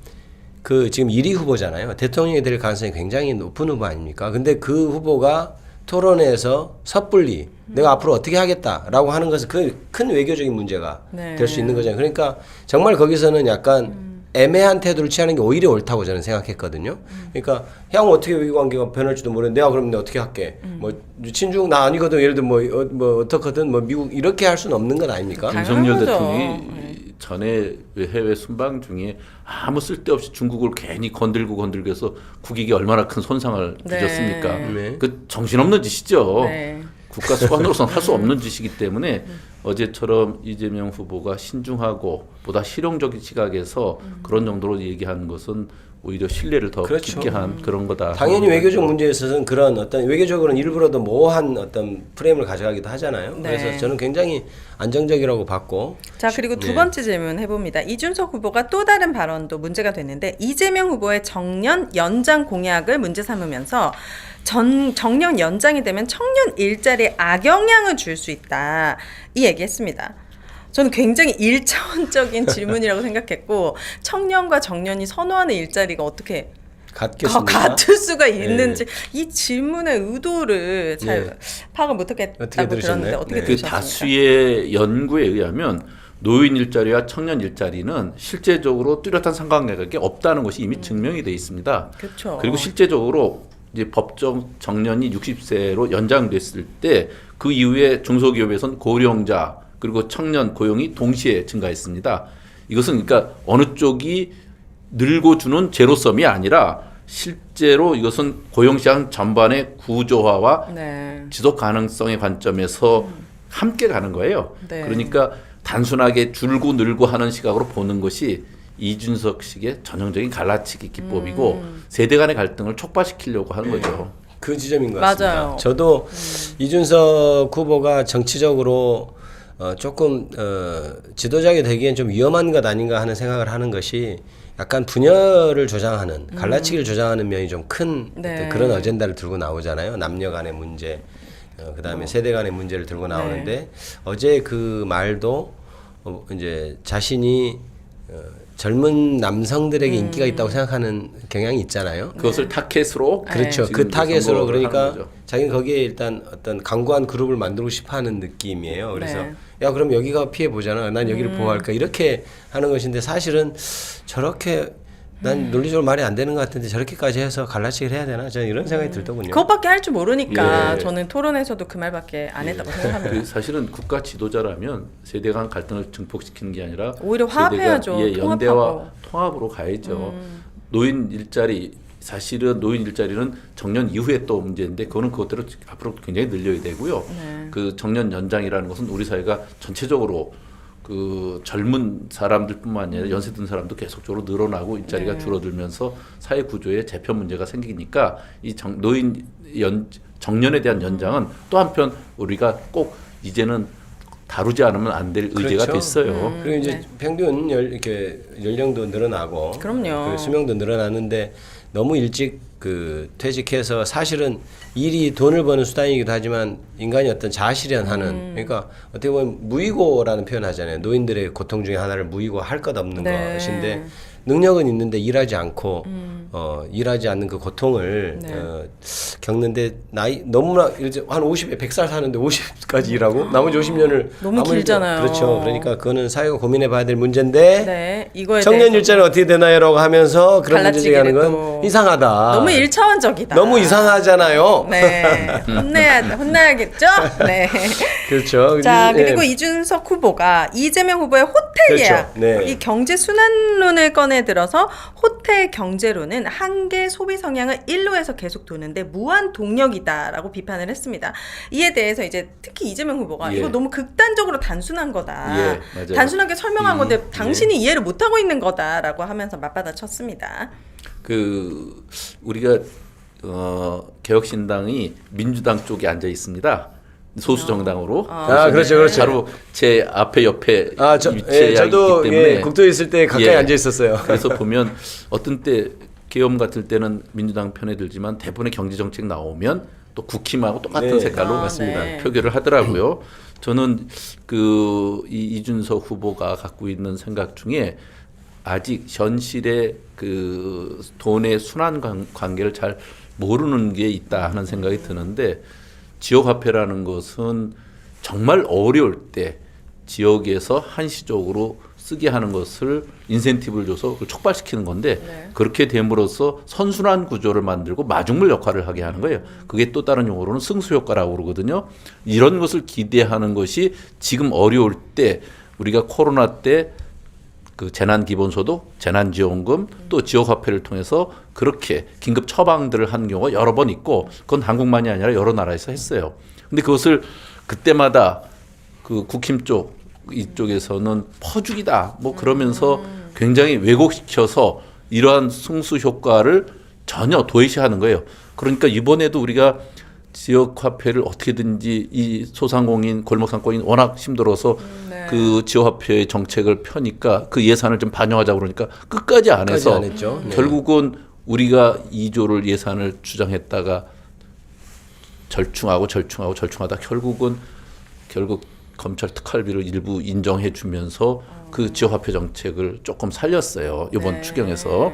[SPEAKER 6] 지금 1위 후보잖아요. 대통령이 될 가능성이 굉장히 높은 후보 아닙니까? 근데 그 후보가 토론회에서 섣불리 내가 앞으로 어떻게 하겠다라고 하는 것은 큰 외교적인 문제가
[SPEAKER 7] 네.
[SPEAKER 6] 될 수 있는 거잖아요. 그러니까 정말 거기서는 약간 애매한 태도를 취하는 게 오히려 옳다고 저는 생각했거든요. 그러니까 형 어떻게 외교 관계가 변할지도 모르는데 내가 그럼 내가 어떻게 할게. 뭐 친중 나 아니거든. 예를 들어 뭐 어떻거든 뭐 미국 이렇게 할 수는 없는 건 아닙니까?
[SPEAKER 8] 윤석열
[SPEAKER 7] 당연하죠.
[SPEAKER 8] 대통령이 전에 해외 순방 중에 아무 쓸데없이 중국을 괜히 건들고 해서 국익에 얼마나 큰 손상을
[SPEAKER 7] 네.
[SPEAKER 8] 빚었습니까?
[SPEAKER 6] 네.
[SPEAKER 8] 그 정신없는 짓이죠.
[SPEAKER 7] 네.
[SPEAKER 8] 국가 수반으로서는 할 수 없는 짓이기 때문에 어제처럼 이재명 후보가 신중하고 보다 실용적인 시각에서 그런 정도로 얘기하는 것은 오히려 신뢰를 더
[SPEAKER 6] 그렇죠.
[SPEAKER 8] 깊게 한 그런 거다.
[SPEAKER 6] 당연히 외교적 문제에 있어서는 그런 어떤 외교적으로는 일부러도 모호한 어떤 프레임을 가져가기도 하잖아요.
[SPEAKER 7] 네.
[SPEAKER 6] 그래서 저는 굉장히 안정적이라고 봤고.
[SPEAKER 7] 자, 그리고 두
[SPEAKER 6] 네.
[SPEAKER 7] 번째 질문 해봅니다. 이준석 후보가 또 다른 발언도 문제가 됐는데 이재명 후보의 정년 연장 공약을 문제 삼으면서 정년 연장이 되면 청년 일자리에 악영향을 줄 수 있다. 이 얘기했습니다. 저는 굉장히 일차원적인 질문이라고 생각했고 청년과 정년이 선호하는 일자리가 어떻게
[SPEAKER 6] 같겠습니까?
[SPEAKER 7] 같을 수가 있는지 이 질문의 의도를 잘
[SPEAKER 6] 네.
[SPEAKER 7] 파악을
[SPEAKER 6] 어떻게
[SPEAKER 7] 못하겠다고
[SPEAKER 6] 들으셨나요?
[SPEAKER 7] 들었는데 어떻게
[SPEAKER 6] 네.
[SPEAKER 8] 그
[SPEAKER 7] 들으셨습니까?
[SPEAKER 8] 다수의 연구에 의하면 노인 일자리와 청년 일자리는 실제적으로 뚜렷한 상관관계가 없다는 것이 이미 증명이 돼 있습니다.
[SPEAKER 7] 그렇죠.
[SPEAKER 8] 그리고 실제적으로 이제 법정 정년이 60세로 연장됐을 때 그 이후에 중소기업에선 고령자 그리고 청년 고용이 동시에 증가했습니다. 이것은 그러니까 어느 쪽이 늙어주는 제로섬이 아니라 실제로 이것은 고용시장 전반의 구조화와
[SPEAKER 7] 네.
[SPEAKER 8] 지속 가능성의 관점에서 함께 가는 거예요.
[SPEAKER 7] 네.
[SPEAKER 8] 그러니까 단순하게 줄고 늘고 하는 시각으로 보는 것이 이준석식의 전형적인 갈라치기 기법이고 세대 간의 갈등을 촉발시키려고 하는 거죠.
[SPEAKER 6] 그 지점인 것 같습니다.
[SPEAKER 7] 맞아요.
[SPEAKER 6] 저도 이준석 후보가 정치적으로 조금 지도자가 되기엔 좀 위험한 것 아닌가 하는 생각을 하는 것이 약간 분열을 조장하는 갈라치기를 조장하는 면이 좀 큰
[SPEAKER 7] 네.
[SPEAKER 6] 그런 어젠다를 들고 나오잖아요. 남녀 간의 문제, 그다음에 세대 간의 문제를 들고 나오는데 어제 그 말도 이제 자신이 젊은 남성들에게 인기가 있다고 생각하는 경향이 있잖아요.
[SPEAKER 8] 그것을 타겟으로
[SPEAKER 6] 그렇죠.
[SPEAKER 8] 지금
[SPEAKER 6] 그 타겟으로
[SPEAKER 8] 선거를
[SPEAKER 6] 그러니까
[SPEAKER 8] 하는 거죠.
[SPEAKER 6] 자기는 거기에 일단 어떤 강구한 그룹을 만들고 싶어하는 느낌이에요. 그래서
[SPEAKER 7] 네.
[SPEAKER 6] 야 그럼 여기가 피해 보잖아. 난 여기를 보호할까 이렇게 하는 것인데 사실은 저렇게 난 논리적으로 말이 안 되는 것 같은데 저렇게까지 해서 갈라치기를 해야 되나? 저는 이런 생각이 들더군요.
[SPEAKER 7] 그것밖에 할 줄 모르니까
[SPEAKER 8] 예.
[SPEAKER 7] 저는 토론에서도 그 말밖에 안 했다고 생각합니다.
[SPEAKER 8] 그 사실은 국가 지도자라면 세대 간 갈등을 증폭시키는 게 아니라
[SPEAKER 7] 오히려 화합해야죠.
[SPEAKER 8] 세대가 연대와
[SPEAKER 7] 통합하고.
[SPEAKER 8] 통합으로 가야죠. 노인 일자리 사실은 노인 일자리는 정년 이후에 또 문제인데 그거는 그것대로 앞으로 굉장히 늘려야 되고요.
[SPEAKER 7] 네.
[SPEAKER 8] 그 정년 연장이라는 것은 우리 사회가 전체적으로 그 젊은 사람들뿐만 아니라 연세 든 사람도 계속적으로 늘어나고 일자리가
[SPEAKER 7] 네.
[SPEAKER 8] 줄어들면서 사회 구조에 재편 문제가 생기니까 이 노인 정년에 대한 연장은 또 한편 우리가 꼭 이제는 다루지 않으면 안 될 의제가
[SPEAKER 6] 그렇죠.
[SPEAKER 8] 됐어요.
[SPEAKER 6] 그리고 이제
[SPEAKER 7] 네.
[SPEAKER 6] 평균 이렇게 연령도 늘어나고
[SPEAKER 7] 그럼요.
[SPEAKER 6] 그리고 수명도 늘어나는데 너무 일찍 그 퇴직해서 사실은 일이 돈을 버는 수단이기도 하지만 인간이 어떤 자아실현하는 그러니까 어떻게 보면 무의고라는 표현 하잖아요. 노인들의 고통 중에 하나를 무의고 할 것 없는
[SPEAKER 7] 네.
[SPEAKER 6] 것인데 능력은 있는데 일하지 않고 일하지 않는 그 고통을
[SPEAKER 7] 네.
[SPEAKER 6] 겪는데 나이 너무나 이제 한 50에 100살 사는데 50까지 일하고 나머지 50년을
[SPEAKER 7] 너무 길잖아요.
[SPEAKER 6] 그렇죠. 그러니까 그거는 사회가 고민해 봐야 될 문제인데
[SPEAKER 7] 네, 이거에
[SPEAKER 6] 청년
[SPEAKER 7] 대해서
[SPEAKER 6] 일자는 어떻게 되나요라고 하면서 그런 문제
[SPEAKER 7] 갈라치기를
[SPEAKER 6] 제기하는 건
[SPEAKER 7] 또
[SPEAKER 6] 이상하다.
[SPEAKER 7] 너무 일차원적이다.
[SPEAKER 6] 너무 이상하잖아요.
[SPEAKER 7] 네, 혼나야겠죠. 네.
[SPEAKER 6] 그렇죠.
[SPEAKER 7] 자,
[SPEAKER 6] 예.
[SPEAKER 7] 그리고 이준석 후보가 이재명 후보의 호텔
[SPEAKER 6] 그렇죠.
[SPEAKER 7] 계약,
[SPEAKER 6] 네.
[SPEAKER 7] 이 경제 순환론을 꺼내 들어서 호텔 경제론은 한계 소비 성향을 일로에서 계속 도는데 무한 동력이다라고 비판을 했습니다. 이에 대해서 이제 특히 이재명 후보가
[SPEAKER 6] 예.
[SPEAKER 7] 이거 너무 극단적으로 단순한 거다.
[SPEAKER 8] 예, 맞아요.
[SPEAKER 7] 단순하게 설명한 건데 당신이 이해를 못하고 있는 거다라고 하면서 맞받아쳤습니다.
[SPEAKER 8] 그 우리가 개혁신당이 민주당 쪽에 앉아 있습니다. 소수 정당으로.
[SPEAKER 6] 아, 그렇죠, 그렇죠.
[SPEAKER 8] 바로 제 앞에 옆에
[SPEAKER 6] 예, 저도
[SPEAKER 8] 있기 때문에
[SPEAKER 6] 예, 국토에 있을 때 가까이
[SPEAKER 8] 예.
[SPEAKER 6] 앉아 있었어요.
[SPEAKER 8] 그래서 보면 어떤 때 계엄 같을 때는 민주당 편에 들지만 대부분의 경제 정책 나오면 또 국힘하고 똑같은
[SPEAKER 6] 네.
[SPEAKER 8] 색깔로
[SPEAKER 7] 맞습니다. 네.
[SPEAKER 8] 표결을 하더라고요. 저는 그 이준석 후보가 갖고 있는 생각 중에 아직 현실의 그 돈의 순환 관계를 잘 모르는 게 있다 하는 생각이 드는데 지역화폐라는 것은 정말 어려울 때 지역에서 한시적으로 쓰게 하는 것을 인센티브를 줘서 그걸 촉발시키는 건데
[SPEAKER 7] 네.
[SPEAKER 8] 그렇게 됨으로써 선순환 구조를 만들고 마중물 역할을 하게 하는 거예요. 그게 또 다른 용어로는 승수효과라고 그러거든요. 이런 것을 기대하는 것이 지금 어려울 때 우리가 코로나 때 그 재난기본소득, 재난지원금 또 지역화폐를 통해서 그렇게 긴급 처방들을 한 경우가 여러 번 있고 그건 한국만이 아니라 여러 나라에서 했어요. 근데 그것을 그때마다 그 국힘 쪽 이쪽에서는 퍼주기다 뭐 그러면서 굉장히 왜곡시켜서 이러한 승수 효과를 전혀 도외시하는 거예요. 그러니까 이번에도 우리가 지역화폐를 어떻게든지 이 소상공인 골목상권인 워낙 힘들어서
[SPEAKER 7] 네.
[SPEAKER 8] 그 지역화폐의 정책을 펴니까 그 예산을 좀 반영하자고 그러니까 끝까지 안 해서
[SPEAKER 6] 끝까지 안 했죠. 네.
[SPEAKER 8] 결국은 우리가 2조를 예산을 주장했다가 절충하다 결국 검찰 특활비를 일부 인정해 주면서 그 지역화폐 정책을 조금 살렸어요. 이번
[SPEAKER 7] 네.
[SPEAKER 8] 추경에서.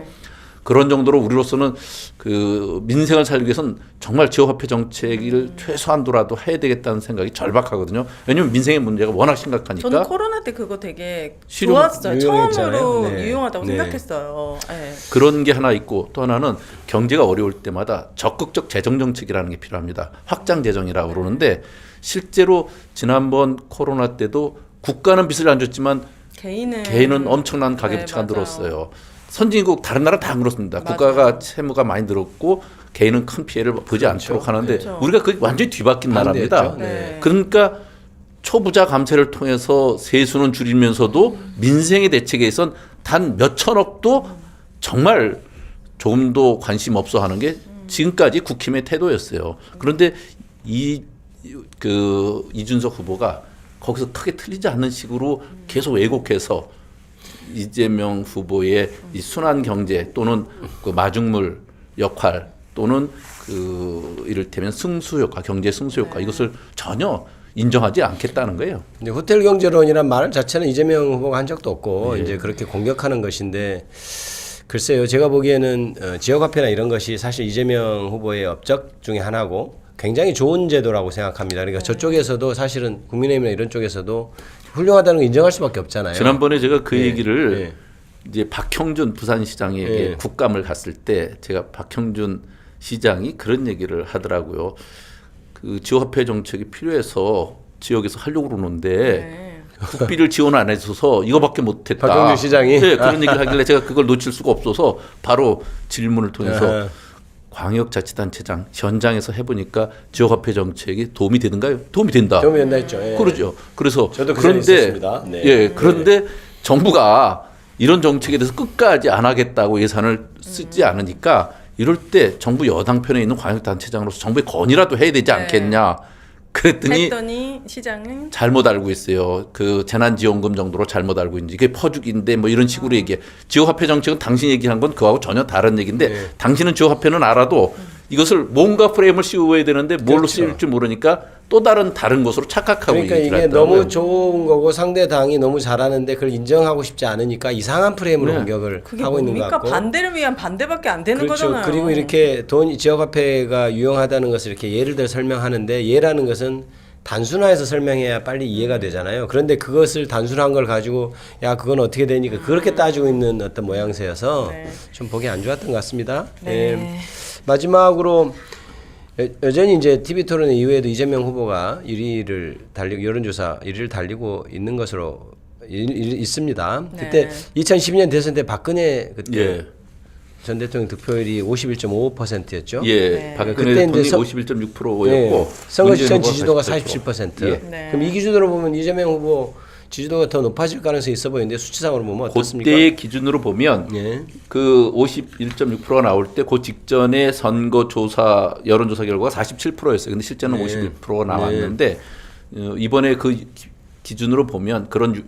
[SPEAKER 8] 그런 정도로 우리로서는 그 민생을 살리기 위해서는 정말 지역화폐 정책을 최소한도라도 해야 되겠다는 생각이 절박하거든요. 왜냐하면 민생의 문제가 워낙 심각하니까.
[SPEAKER 7] 저는 코로나 때 그거 되게
[SPEAKER 8] 실용
[SPEAKER 7] 좋았어요.
[SPEAKER 6] 유용했잖아요.
[SPEAKER 7] 처음으로
[SPEAKER 6] 네.
[SPEAKER 7] 유용하다고
[SPEAKER 6] 네.
[SPEAKER 7] 생각했어요. 네.
[SPEAKER 8] 그런 게 하나 있고 또 하나는 경제가 어려울 때마다 적극적 재정 정책이라는 게 필요합니다. 확장 재정이라고 그러는데 실제로 지난번 코로나 때도 국가는 빚을 안 줬지만 개인은 엄청난 가계부채가
[SPEAKER 7] 네,
[SPEAKER 8] 늘었어요. 선진국 다른 나라 다 그렇습니다.
[SPEAKER 7] 맞아요.
[SPEAKER 8] 국가가 채무가 많이 늘었고 개인은 큰 피해를 보지 않도록 하는데
[SPEAKER 7] 그렇죠.
[SPEAKER 8] 우리가 그 완전히 뒤바뀐 나라입니다.
[SPEAKER 6] 반대였죠.
[SPEAKER 7] 네.
[SPEAKER 8] 그러니까 초부자 감세를 통해서 세수는 줄이면서도 민생의 대책에 있어서 단 몇천억도 정말 조금도 관심 없어 하는 게 지금까지 국힘의 태도였어요. 그런데 이준석 후보가 거기서 크게 틀리지 않는 식으로 계속 왜곡해서 이재명 후보의 이 순환 경제 또는 그 마중물 역할 또는 그 이를테면 승수 효과, 경제 승수 효과 이것을 전혀 인정하지 않겠다는 거예요.
[SPEAKER 6] 이제 호텔 경제론이란 말 자체는 이재명 후보가 한 적도 없고 이제 그렇게 공격하는 것인데 글쎄요. 제가 보기에는 지역화폐나 이런 것이 사실 이재명 후보의 업적 중에 하나고 굉장히 좋은 제도라고 생각합니다. 그러니까 저쪽에서도 사실은 국민의힘이나 이런 쪽에서도 훌륭하다는 걸 인정할 수밖에 없잖아요.
[SPEAKER 8] 지난번에 제가 그
[SPEAKER 6] 네,
[SPEAKER 8] 얘기를
[SPEAKER 6] 네.
[SPEAKER 8] 이제 박형준 부산시장에게
[SPEAKER 6] 네.
[SPEAKER 8] 국감을 갔을 때 제가 박형준 시장이 그런 얘기를 하더라고요. 그 지역화폐 정책이 필요해서 지역에서 하려고 그러는데
[SPEAKER 7] 네.
[SPEAKER 8] 국비를 지원 안 해줘서 이거밖에 못했다.
[SPEAKER 6] 박형준 시장이?
[SPEAKER 8] 네, 그런 얘기를 하길래 제가 그걸 놓칠 수가 없어서 바로 질문을 통해서 광역자치단체장 현장에서 해보니까 지역화폐 정책이 도움이 되는가요? 도움이 된다.
[SPEAKER 6] 도움이 된다 했죠. 예.
[SPEAKER 8] 그러죠. 그래서
[SPEAKER 6] 저도 그 자리에 있었습니다. 네.
[SPEAKER 8] 예, 그런데 정부가 이런 정책에 대해서 끝까지 안 하겠다고 예산을 쓰지 않으니까 이럴 때 정부 여당 편에 있는 광역단체장으로서 정부의 건의라도 해야 되지 않겠냐. 그랬더니
[SPEAKER 7] 했더니 시장은
[SPEAKER 8] 잘못 알고 있어요. 그 재난지원금 정도로 잘못 알고 있는지 이게 퍼주기인데 뭐 이런 식으로 얘기해. 지역화폐 정책은 당신 얘기한 건 그거하고 전혀 다른 얘기인데 당신은 지역화폐는 알아도 이것을 뭔가 프레임을 씌워야 되는데 뭘로
[SPEAKER 6] 그렇죠.
[SPEAKER 8] 쓰일지 모르니까 또 다른 것으로 착각하고
[SPEAKER 6] 그러니까
[SPEAKER 8] 얘기를
[SPEAKER 6] 이게
[SPEAKER 8] 하더라고요.
[SPEAKER 6] 너무 좋은 거고 상대 당이 너무 잘하는데 그걸 인정하고 싶지 않으니까 이상한 프레임으로 공격을
[SPEAKER 7] 그게
[SPEAKER 6] 하고 있는 것
[SPEAKER 7] 뭡니까?
[SPEAKER 6] 같고.
[SPEAKER 7] 반대를 위한 반대밖에 안 되는
[SPEAKER 6] 그렇죠.
[SPEAKER 7] 거잖아요.
[SPEAKER 6] 그리고 이렇게 돈 지역화폐가 유용하다는 것을 이렇게 예를 들어 설명하는데 예라는 것은 단순화해서 설명해야 빨리 이해가 되잖아요. 그런데 그것을 단순한 걸 가지고 야 그건 어떻게 되니까 그렇게 따지고 있는 어떤 모양새여서
[SPEAKER 7] 네.
[SPEAKER 6] 좀 보기 안 좋았던 것 같습니다.
[SPEAKER 7] 네.
[SPEAKER 6] 예. 마지막으로 여전히 이제 TV 토론회 이후에도 이재명 후보가 1위를 달리고 여론조사 1위를 달리고 있는 것으로 있습니다.
[SPEAKER 7] 네.
[SPEAKER 6] 그때 2012년 대선 때 박근혜 그때
[SPEAKER 8] 예.
[SPEAKER 6] 전 대통령 득표율이 51.55%였죠.
[SPEAKER 8] 예,
[SPEAKER 7] 네.
[SPEAKER 8] 박근혜
[SPEAKER 6] 그때
[SPEAKER 8] 대통령이
[SPEAKER 6] 이제
[SPEAKER 8] 51.6%였고
[SPEAKER 6] 네. 선거 직전 지지도가 47%.
[SPEAKER 8] 예.
[SPEAKER 7] 네.
[SPEAKER 6] 그럼 이 기준으로 보면 이재명 후보 지지도가 더 높아질 가능성이 있어 보이는데 수치상으로 보면 어떻습니까?
[SPEAKER 8] 그때의 기준으로 보면
[SPEAKER 6] 예.
[SPEAKER 8] 그 51.6%가 나올 때 그 직전에 선거조사 여론조사 결과가 47%였어요. 근데 실제는
[SPEAKER 6] 네.
[SPEAKER 8] 51%가 나왔는데 이번에 그 기준으로 보면 그런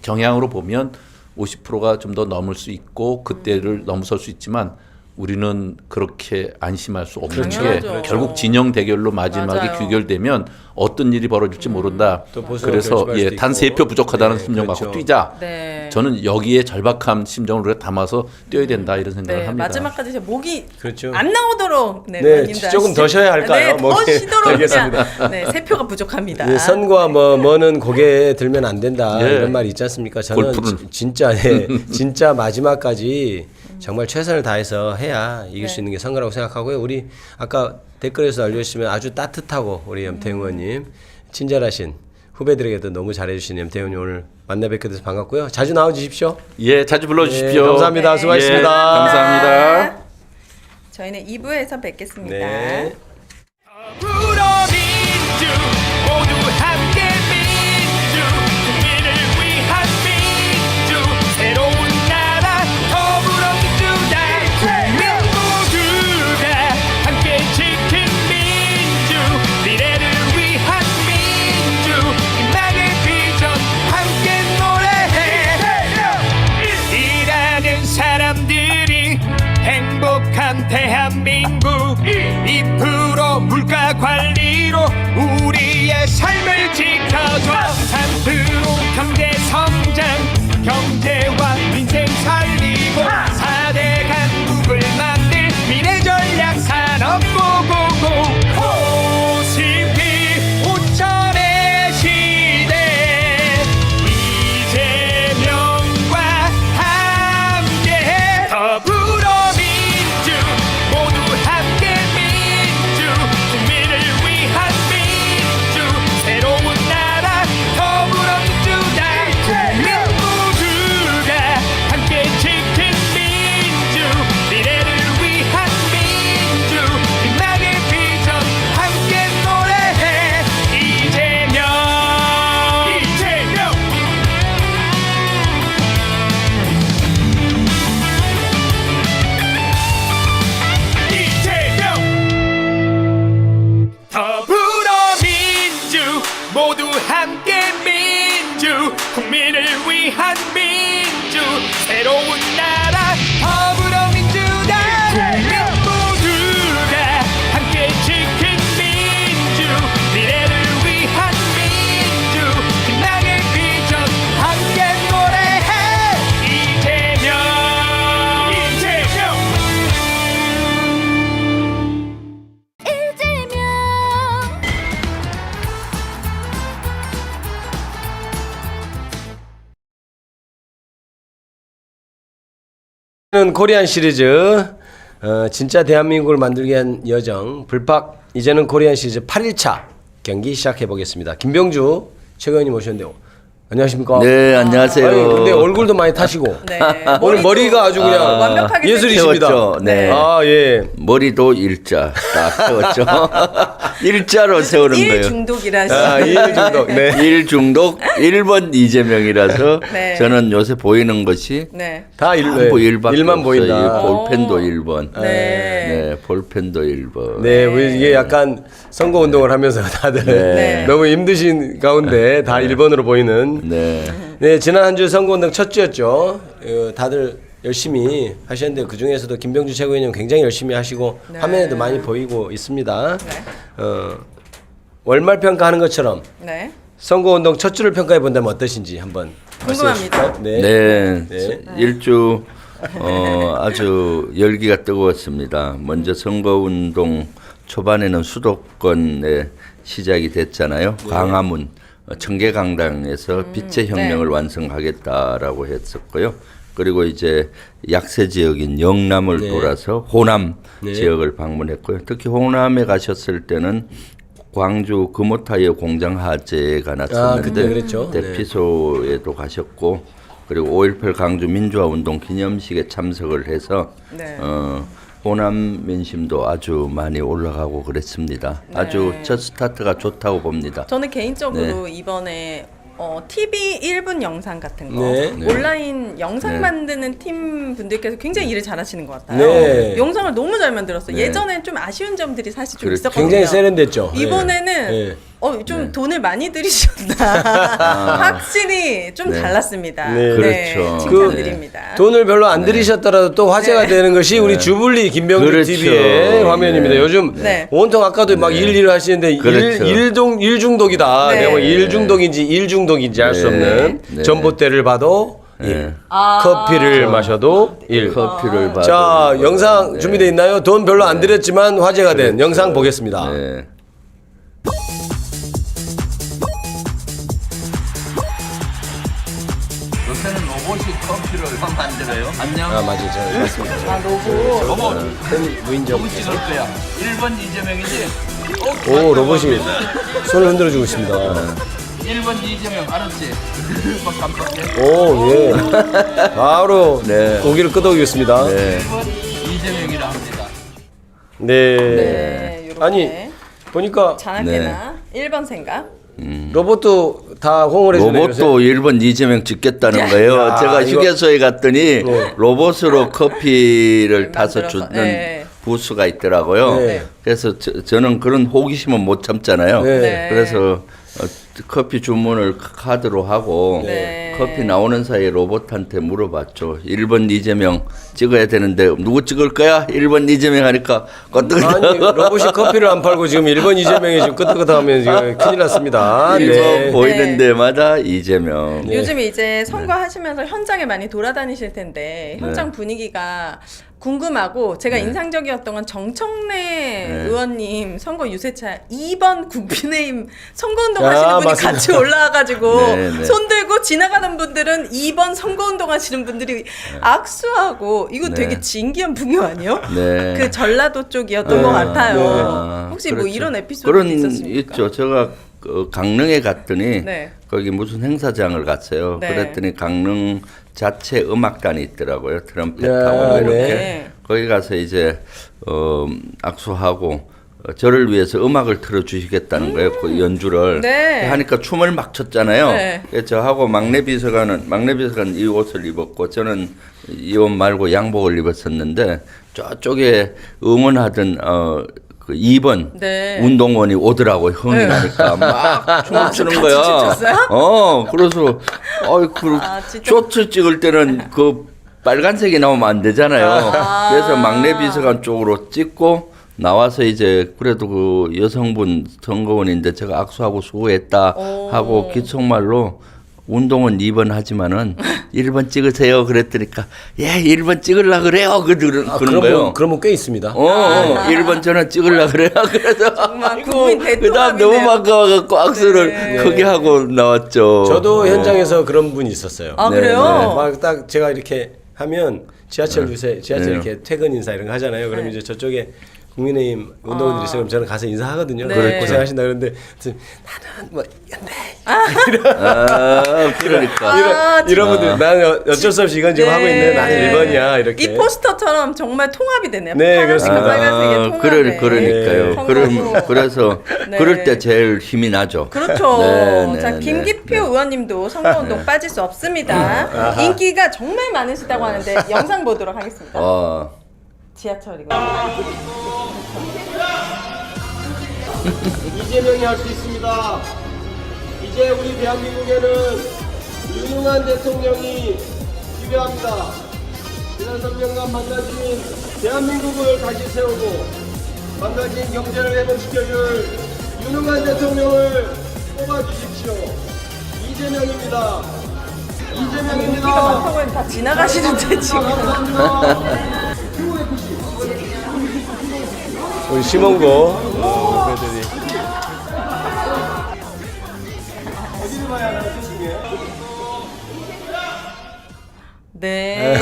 [SPEAKER 8] 경향으로 보면 50%가 좀 더 넘을 수 있고 그때를 넘어설 수 있지만 우리는 그렇게 안심할 수 없는 게
[SPEAKER 7] 당연하죠.
[SPEAKER 8] 결국 진영 대결로 마지막에
[SPEAKER 7] 맞아요.
[SPEAKER 8] 귀결되면 어떤 일이 벌어질지 모른다.
[SPEAKER 6] 또 보수가
[SPEAKER 8] 그래서
[SPEAKER 6] 결집할 수도
[SPEAKER 8] 단
[SPEAKER 6] 있고.
[SPEAKER 8] 3표 부족하다는
[SPEAKER 6] 네,
[SPEAKER 8] 심정
[SPEAKER 6] 그렇죠.
[SPEAKER 8] 갖고 뛰자.
[SPEAKER 7] 네.
[SPEAKER 8] 저는 여기에 절박한 심정을 우리가 담아서 뛰어야 된다 이런 생각을
[SPEAKER 7] 네,
[SPEAKER 8] 합니다.
[SPEAKER 7] 마지막까지 제 목이
[SPEAKER 6] 그렇죠.
[SPEAKER 7] 안 나오도록
[SPEAKER 6] 네,
[SPEAKER 7] 의원님들
[SPEAKER 6] 조금 더 쉬어야 할까요?
[SPEAKER 7] 네, 더
[SPEAKER 6] 목이.
[SPEAKER 7] 쉬도록
[SPEAKER 6] 알겠습니다.
[SPEAKER 7] 그냥 네, 세 표가 부족합니다.
[SPEAKER 6] 예, 선과 뭐는 고개에 들면 안 된다
[SPEAKER 8] 예.
[SPEAKER 6] 이런 말이 있지 않습니까? 저는
[SPEAKER 8] 골프는.
[SPEAKER 6] 진짜 진짜 마지막까지 정말 최선을 다해서 해야 이길 수 있는 게 선거라고 생각하고요. 우리 아까 댓글에서 알려주시면 아주 따뜻하고 우리 염태웅 의원님 친절하신 후배들에게도 너무 잘해주신 염태웅 의원님 오늘 만나 뵙게 돼서 반갑고요. 자주 나와주십시오.
[SPEAKER 8] 예, 자주 불러주십시오.
[SPEAKER 6] 네, 감사합니다.
[SPEAKER 7] 네.
[SPEAKER 6] 수고하셨습니다.
[SPEAKER 8] 예, 감사합니다.
[SPEAKER 7] 저희는 2부에서 뵙겠습니다.
[SPEAKER 6] 네.
[SPEAKER 1] 민주 모두 함께 민주 국민을 위한 민주 새로운 나라 더불어민주당 국민 모두가 함께 지킨 민주 미래를 위한 민주 희망의 비전 함께 노래해 일하는 사람들이 행복한 대한민국 2% 물가 관리로 우리의 삶을 지켜줘 3% 경제 성장 경제와 민생 살리고 4대 강국을 만들 미래 전략 산업 고고고 OCP 5천의 시대 이재명과 함께 더불어민주 모두 함께 민주 국민을 위한 민주 새로운 나라 더불어민주당 국민 모두가 함께 지킨 민주 미래를 위한 민주 희망의 비전 함께 노래해 이재명 더불어민주 모두 함께 민주 국민을 위한 민주 새로운 나라 더불어민주당 국민 모두가 함께 지킨 민주 미래를 위한 민주 희망의 비전 함께 노래해 이재명
[SPEAKER 6] 는 코리안 시리즈 진짜 대한민국을 만들기 위한 여정 불팍 이제는 코리안 시리즈 8일차 경기 시작해 보겠습니다. 김병주 최고위원님 오셨는데요. 안녕하십니까?
[SPEAKER 9] 네, 안녕하세요.
[SPEAKER 6] 아니, 근데 얼굴도 많이 타시고.
[SPEAKER 7] 네.
[SPEAKER 6] 오늘 머리가 아주 그냥
[SPEAKER 7] 완벽하게
[SPEAKER 6] 예술이십니다.
[SPEAKER 9] 세웠죠. 네.
[SPEAKER 6] 아, 예.
[SPEAKER 9] 머리도 일자 딱 세웠죠. 일자로 세우는
[SPEAKER 7] 일
[SPEAKER 9] 거예요.
[SPEAKER 7] 중독이라서.
[SPEAKER 6] 아, 일중독. 네.
[SPEAKER 9] 일 중독 1번 이재명이라서
[SPEAKER 7] 네.
[SPEAKER 9] 저는 요새 보이는 것이
[SPEAKER 7] 네.
[SPEAKER 6] 다
[SPEAKER 9] 전부 일밖에
[SPEAKER 6] 일만
[SPEAKER 9] 없어요.
[SPEAKER 6] 보인다.
[SPEAKER 9] 볼펜도 1번.
[SPEAKER 7] 네.
[SPEAKER 9] 네, 볼펜도 1번.
[SPEAKER 6] 네, 우리 이게 약간 선거 운동을 하면서 다들
[SPEAKER 9] 네.
[SPEAKER 6] 너무 힘드신 가운데 다 1번으로 보이는.
[SPEAKER 9] 네.
[SPEAKER 6] 네, 지난 한 주 선거 운동 첫 주였죠. 다들 열심히 하셨는데 그 중에서도 김병주 최고위원님 굉장히 열심히 하시고
[SPEAKER 7] 네.
[SPEAKER 6] 화면에도 많이 보이고 있습니다.
[SPEAKER 7] 네.
[SPEAKER 6] 월말 평가하는 것처럼
[SPEAKER 7] 네.
[SPEAKER 6] 선거 운동 첫 주를 평가해 본다면 어떠신지 한번
[SPEAKER 7] 궁금합니다.
[SPEAKER 6] 말씀해 주실까요? 네.
[SPEAKER 9] 네.
[SPEAKER 6] 네.
[SPEAKER 9] 일주 아주 열기가 뜨거웠습니다. 먼저 선거운동 초반에는 수도권에 시작이 됐잖아요. 광화문 청계강당에서 빛의 혁명을 완성하겠다라고 했었고요. 그리고 이제 약세 지역인 영남을
[SPEAKER 6] 네.
[SPEAKER 9] 돌아서 호남
[SPEAKER 6] 네.
[SPEAKER 9] 지역을 방문했고요. 특히 호남에 가셨을 때는 광주 금호타이어 공장 화재가 났었는데
[SPEAKER 6] 그때 그랬죠.
[SPEAKER 9] 대피소에도 가셨고 그리고 5.18 광주 민주화운동 기념식에 참석을 해서
[SPEAKER 7] 네.
[SPEAKER 9] 호남 민심도 아주 많이 올라가고 그랬습니다. 아주 첫 스타트가 좋다고 봅니다.
[SPEAKER 7] 저는 개인적으로 이번에 TV 1분 영상 같은 거
[SPEAKER 6] 네.
[SPEAKER 7] 온라인 영상
[SPEAKER 9] 네.
[SPEAKER 7] 만드는 팀 분들께서 굉장히 일을 잘하시는 것 같아요.
[SPEAKER 6] 네.
[SPEAKER 7] 영상을 너무 잘 만들었어요.
[SPEAKER 9] 네.
[SPEAKER 7] 예전엔 좀 아쉬운 점들이 사실 좀
[SPEAKER 9] 그렇죠.
[SPEAKER 7] 있었거든요.
[SPEAKER 6] 굉장히 세련됐죠.
[SPEAKER 7] 이번에는
[SPEAKER 6] 네.
[SPEAKER 7] 좀 돈을 많이 들이셨나 확실히 좀
[SPEAKER 9] 네.
[SPEAKER 7] 달랐습니다.
[SPEAKER 6] 네.
[SPEAKER 9] 그렇죠.
[SPEAKER 7] 칭찬드립니다.
[SPEAKER 6] 돈을 별로 안 들이셨더라도 또 화제가
[SPEAKER 7] 네.
[SPEAKER 6] 되는 것이 우리 주불리 김병주
[SPEAKER 9] 그렇죠.
[SPEAKER 6] TV의 화면입니다.
[SPEAKER 9] 네.
[SPEAKER 6] 요즘
[SPEAKER 7] 네.
[SPEAKER 6] 온통 아까도 막 일일을 하시는데
[SPEAKER 9] 그렇죠.
[SPEAKER 6] 일중독이다.
[SPEAKER 7] 네.
[SPEAKER 6] 내가 일중독인지 일중독인지 알 수
[SPEAKER 9] 네.
[SPEAKER 6] 없는
[SPEAKER 9] 네.
[SPEAKER 6] 전봇대를 봐도
[SPEAKER 9] 네.
[SPEAKER 6] 커피를 마셔도 일.
[SPEAKER 9] 커피를 받아.
[SPEAKER 6] 자, 영상 준비되어 있나요? 돈 별로 안 들였지만 화제가 된 영상 보겠습니다.
[SPEAKER 9] 네.
[SPEAKER 3] 요새는 로봇이 커피를 만들어요. 안녕.
[SPEAKER 6] 아, 맞아요. 저 맞습니다.
[SPEAKER 7] 아, 로고.
[SPEAKER 3] 로봇.
[SPEAKER 6] 무인정.
[SPEAKER 3] 누구 찍을 거야? 1번 이재명이지?
[SPEAKER 6] 오, 로봇이 손을 흔들어 주고 있습니다.
[SPEAKER 3] 1번 이재명 알았지? 막 깜빡해.
[SPEAKER 6] 오, 예. 바로
[SPEAKER 9] 네.
[SPEAKER 6] 고기를 끄덕이겠습니다.
[SPEAKER 9] 네.
[SPEAKER 3] 1번 이재명이라 합니다.
[SPEAKER 6] 네.
[SPEAKER 7] 네, 요렇게.
[SPEAKER 6] 아니, 보니까
[SPEAKER 7] 자나깨나 1번 생각.
[SPEAKER 6] 로봇도 다 호응을 해주네요.
[SPEAKER 9] 로봇도 1번 이재명 찍겠다는 거예요.
[SPEAKER 6] 야,
[SPEAKER 9] 제가
[SPEAKER 6] 이거-
[SPEAKER 9] 휴게소에 갔더니
[SPEAKER 6] 네.
[SPEAKER 9] 로봇으로 커피를 타서
[SPEAKER 7] 만들어서,
[SPEAKER 9] 주는
[SPEAKER 7] 네.
[SPEAKER 9] 부스가 있더라고요.
[SPEAKER 6] 네.
[SPEAKER 9] 그래서 저는 그런 호기심은 못 참잖아요.
[SPEAKER 6] 네.
[SPEAKER 7] 네.
[SPEAKER 9] 그래서 커피 주문을 카드로 하고
[SPEAKER 7] 네.
[SPEAKER 9] 커피 나오는 사이에 로봇한테 물어봤죠. 1번 이재명 찍어야 되는데 누구 찍을 거야? 1번 이재명 하니까
[SPEAKER 6] 아니,
[SPEAKER 9] 껐더니
[SPEAKER 6] 로봇이 커피를 안 팔고 지금 1번 이재명이 지금 끄덕끄덕하면 지금 큰일 났습니다.
[SPEAKER 9] 1번
[SPEAKER 6] 네.
[SPEAKER 9] 보이는 데마다 이재명.
[SPEAKER 7] 요즘에 이제 선거하시면서 현장에 많이 돌아다니실 텐데 현장 분위기가 궁금하고 제가 인상적이었던 건 정청래 의원님 선거 유세차 2번 국민의힘 선거운동
[SPEAKER 6] 아,
[SPEAKER 7] 하시는 분이
[SPEAKER 6] 맞습니다.
[SPEAKER 7] 같이 올라와가지고
[SPEAKER 9] 네, 네.
[SPEAKER 7] 손 들고 지나가는 분들은 2번 선거운동 하시는 분들이 악수하고 이거 되게 진기한 풍경 아니에요?
[SPEAKER 9] 네.
[SPEAKER 7] 그 전라도 쪽이었던 것 같아요.
[SPEAKER 9] 네.
[SPEAKER 7] 혹시 뭐
[SPEAKER 9] 그렇죠.
[SPEAKER 7] 이런 에피소드
[SPEAKER 9] 그런
[SPEAKER 7] 있었습니까?
[SPEAKER 9] 있죠. 제가 강릉에 갔더니
[SPEAKER 7] 네.
[SPEAKER 9] 거기 무슨 행사장을 갔어요.
[SPEAKER 7] 네.
[SPEAKER 9] 그랬더니 강릉 자체 음악단이 있더라고요. 트럼펫하고
[SPEAKER 6] 야,
[SPEAKER 9] 뭐 이렇게
[SPEAKER 7] 네.
[SPEAKER 9] 거기 가서 이제 악수하고 저를 위해서 음악을 틀어주시겠다는 거예요. 그 연주를
[SPEAKER 7] 네.
[SPEAKER 9] 하니까 춤을 막 췄잖아요.
[SPEAKER 7] 네.
[SPEAKER 9] 그래서 저하고 막내 비서관은 이 옷을 입었고 저는 이 옷 말고 양복을 입었었는데 저쪽에 응원하던 그 2번
[SPEAKER 7] 네.
[SPEAKER 9] 운동원이 오더라고 흥이
[SPEAKER 7] 네.
[SPEAKER 9] 나니까 막 춤을 추는
[SPEAKER 7] 같이
[SPEAKER 9] 거야.
[SPEAKER 7] 춤췄어요?
[SPEAKER 9] 그래서 그
[SPEAKER 7] 진짜.
[SPEAKER 9] 쇼트 찍을 때는 그 빨간색이 나오면 안 되잖아요. 그래서 막내 비서관 쪽으로 찍고 나와서 이제 그래도 그 여성분 선거원인데 제가 악수하고 수고했다
[SPEAKER 7] 오.
[SPEAKER 9] 하고 기속말로 운동은 2번 하지만은 1번 찍으세요. 그랬더니까 예 1번 찍으려 그래요. 그러는 거예요.
[SPEAKER 6] 그러면 꽤 있습니다.
[SPEAKER 9] 1번 저는 찍으려 그래요. 그래서
[SPEAKER 7] 정말 국민
[SPEAKER 9] 그다음 너무
[SPEAKER 7] 대통합이네요.
[SPEAKER 9] 반가워갖고 악수를 크게 하고 나왔죠.
[SPEAKER 6] 저도 현장에서 그런 분이 있었어요.
[SPEAKER 7] 아,
[SPEAKER 9] 네,
[SPEAKER 7] 그래요?
[SPEAKER 9] 네.
[SPEAKER 6] 막 딱 제가 이렇게 하면 지하철 유세, 지하철
[SPEAKER 9] 네.
[SPEAKER 6] 이렇게 퇴근 인사 이런 거 하잖아요. 그러면 이제 저쪽에 국민의힘 운동원들이 있으면 저는 가서 인사하거든요.
[SPEAKER 7] 네.
[SPEAKER 6] 고생하신다 그러는데 나는 뭐 연대
[SPEAKER 9] 그러니까.
[SPEAKER 6] 이런 분들 나는 어쩔 수 없이 이건 지금 하고 있는데 나는 1번이야 이렇게.
[SPEAKER 7] 이 포스터처럼 정말 통합이 되네요.
[SPEAKER 6] 네,
[SPEAKER 7] 파란색과
[SPEAKER 6] 그렇습니다.
[SPEAKER 7] 빨간색의 통합.
[SPEAKER 9] 그러니까요.
[SPEAKER 7] 선거로.
[SPEAKER 9] 그래서
[SPEAKER 7] 네.
[SPEAKER 9] 그럴 때 제일 힘이 나죠.
[SPEAKER 7] 그렇죠.
[SPEAKER 9] 네,
[SPEAKER 7] 자,
[SPEAKER 9] 네,
[SPEAKER 7] 김기표
[SPEAKER 9] 네.
[SPEAKER 7] 의원님도 선거운동 빠질 수 없습니다. 인기가 정말 많으시다고 하는데 영상 보도록 하겠습니다. 지하철이고.
[SPEAKER 6] 이재명이 할 수 있습니다. 이제 우리 대한민국에는 유능한 대통령이 필요합니다. 지난 3년간 망가진 대한민국을 다시 세우고 망가진 경제를 회복시켜줄 유능한 대통령을 뽑아주십시오. 이재명입니다. 이재명입니다.
[SPEAKER 7] 많다고 해도 다 지나가시는데 지금.
[SPEAKER 6] 우리 심원고 후배들이
[SPEAKER 7] 네.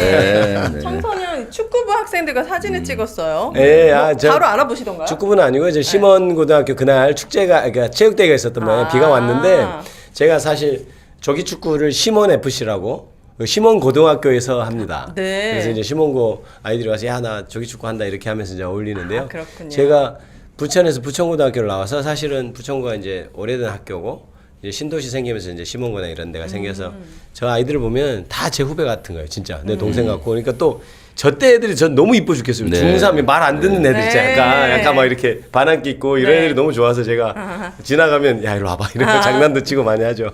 [SPEAKER 9] 네.
[SPEAKER 7] 청소년 축구부 학생들과 사진을 찍었어요.
[SPEAKER 6] 네,
[SPEAKER 7] 바로 알아보시던가요?
[SPEAKER 6] 축구부는 아니고 이제 심원고등학교 그날 축제가 그러니까 체육대회가 있었던 모양이에요. 비가 왔는데 제가 사실 조기 축구를 심원 FC라고 심원 고등학교에서 합니다.
[SPEAKER 7] 네.
[SPEAKER 6] 그래서 이제 심원고 아이들이 와서 야 나 조기 축구 한다 이렇게 하면서 이제 어울리는데요.
[SPEAKER 7] 그렇군요.
[SPEAKER 6] 제가 부천에서 부천고등학교를 나와서 사실은 부천고가 이제 오래된 학교고 이제 신도시 생기면서 이제 심원고나 이런 데가 생겨서 저 아이들을 보면 다 제 후배 같은 거예요, 진짜 내 동생 같고. 그러니까 또 저 때 애들이 전 너무 이뻐 죽겠어요.
[SPEAKER 9] 네.
[SPEAKER 6] 중3이 말 안 듣는 애들 있잖아요. 약간 막 이렇게 반항기 있고 이런 애들이 너무 좋아서 제가 지나가면 야 이리 와봐 이런 장난도 치고 많이 하죠.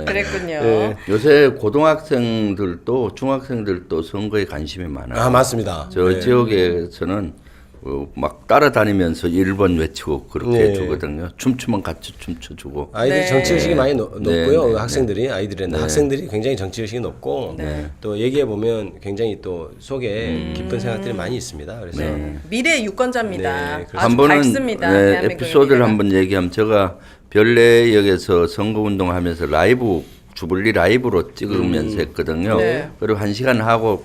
[SPEAKER 7] 그랬군요.
[SPEAKER 6] 네.
[SPEAKER 9] 요새 고등학생들도 중학생들도 선거에 관심이 많아요.
[SPEAKER 6] 아 맞습니다.
[SPEAKER 9] 저
[SPEAKER 6] 네.
[SPEAKER 9] 지역에서는 막 따라다니면서 1번 외치고 그렇게
[SPEAKER 6] 네.
[SPEAKER 9] 해주거든요. 춤추면 같이 춤춰주고.
[SPEAKER 6] 아이들이
[SPEAKER 7] 네.
[SPEAKER 6] 정치의식이 많이 높고요.
[SPEAKER 9] 네, 네,
[SPEAKER 6] 학생들이 아이들은 학생들이 굉장히 정치의식이 높고 또 얘기해 보면 굉장히 또 속에 깊은 생각들이 많이 있습니다. 그래서
[SPEAKER 7] 미래의 유권자입니다.
[SPEAKER 6] 네,
[SPEAKER 7] 아주
[SPEAKER 9] 한 번은
[SPEAKER 7] 밝습니다.
[SPEAKER 9] 네,
[SPEAKER 7] 대한민국의
[SPEAKER 9] 에피소드를
[SPEAKER 7] 미래가.
[SPEAKER 9] 한번 얘기하면 제가 별내역에서 선거운동하면서 라이브 주불리 라이브로 찍으면서 했거든요.
[SPEAKER 7] 네.
[SPEAKER 9] 그리고 1시간 하고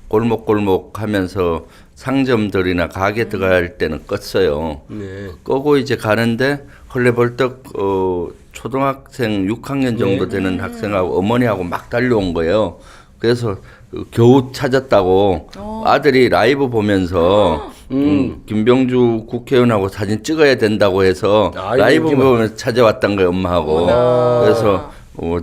[SPEAKER 9] 골목골목 하면서 상점들이나 가게 들어갈 때는 껐어요. 끄고 이제 가는데 헐레벌떡 초등학생 6학년 정도 되는 학생하고 어머니하고 막 달려온 거예요. 그래서 겨우 찾았다고 아들이 라이브 보면서 김병주 국회의원하고 사진 찍어야 된다고 해서 라이브 보면서 찾아왔던 거예요, 엄마하고. 그래서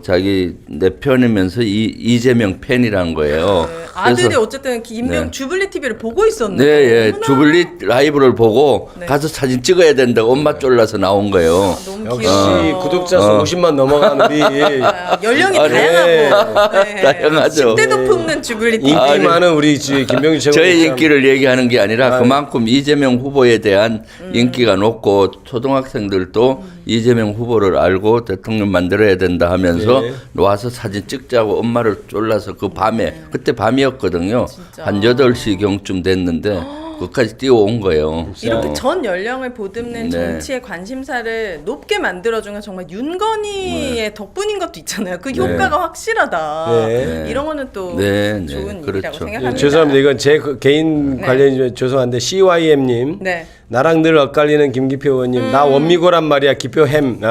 [SPEAKER 9] 자기 내 편이면서 이재명 팬이란 거예요.
[SPEAKER 7] 네, 아들이
[SPEAKER 9] 그래서
[SPEAKER 7] 어쨌든 김병
[SPEAKER 9] 네.
[SPEAKER 7] 주블리 TV를 보고 있었는데.
[SPEAKER 9] 네, 예. 주블리 라이브를 보고
[SPEAKER 7] 네.
[SPEAKER 9] 가서 사진 찍어야 된다고 엄마 쫄라서 나온 거예요.
[SPEAKER 7] 너무
[SPEAKER 6] 역시
[SPEAKER 7] 귀여워.
[SPEAKER 6] 구독자 수 50만 넘어간 우리
[SPEAKER 7] 연령이
[SPEAKER 9] 네.
[SPEAKER 7] 다양하고 네.
[SPEAKER 9] 다양하죠.
[SPEAKER 7] 10대도 품는 주블리 TV.
[SPEAKER 6] 인기 많은 우리 김병주 최고.
[SPEAKER 9] 저의 인기를 얘기하는 게 아니라 그만큼 이재명 후보에 대한 인기가 높고 초등학생들도 이재명 후보를 알고 대통령 만들어야 된다 하면서
[SPEAKER 6] 네.
[SPEAKER 9] 와서 사진 찍자고 엄마를 쫄라서 그 밤에 그때 밤이었거든요.
[SPEAKER 7] 진짜.
[SPEAKER 9] 한 8시경쯤 됐는데 그까지 뛰어온 거예요.
[SPEAKER 7] 이렇게 전 연령을 보듬는
[SPEAKER 9] 네.
[SPEAKER 7] 정치의 관심사를 높게 만들어준 건 정말 윤건희의 덕분인 것도 있잖아요. 그 효과가 확실하다.
[SPEAKER 6] 네.
[SPEAKER 7] 이런 거는 또
[SPEAKER 9] 네, 네.
[SPEAKER 7] 좋은
[SPEAKER 9] 그렇죠.
[SPEAKER 7] 일이라고 생각합니다.
[SPEAKER 6] 죄송합니다. 이건 제 개인
[SPEAKER 7] 네.
[SPEAKER 6] 관련이 죄송한데 CYM님
[SPEAKER 7] 네.
[SPEAKER 6] 나랑 늘 엇갈리는 김기표 의원님 나 원미고란 말이야 기표햄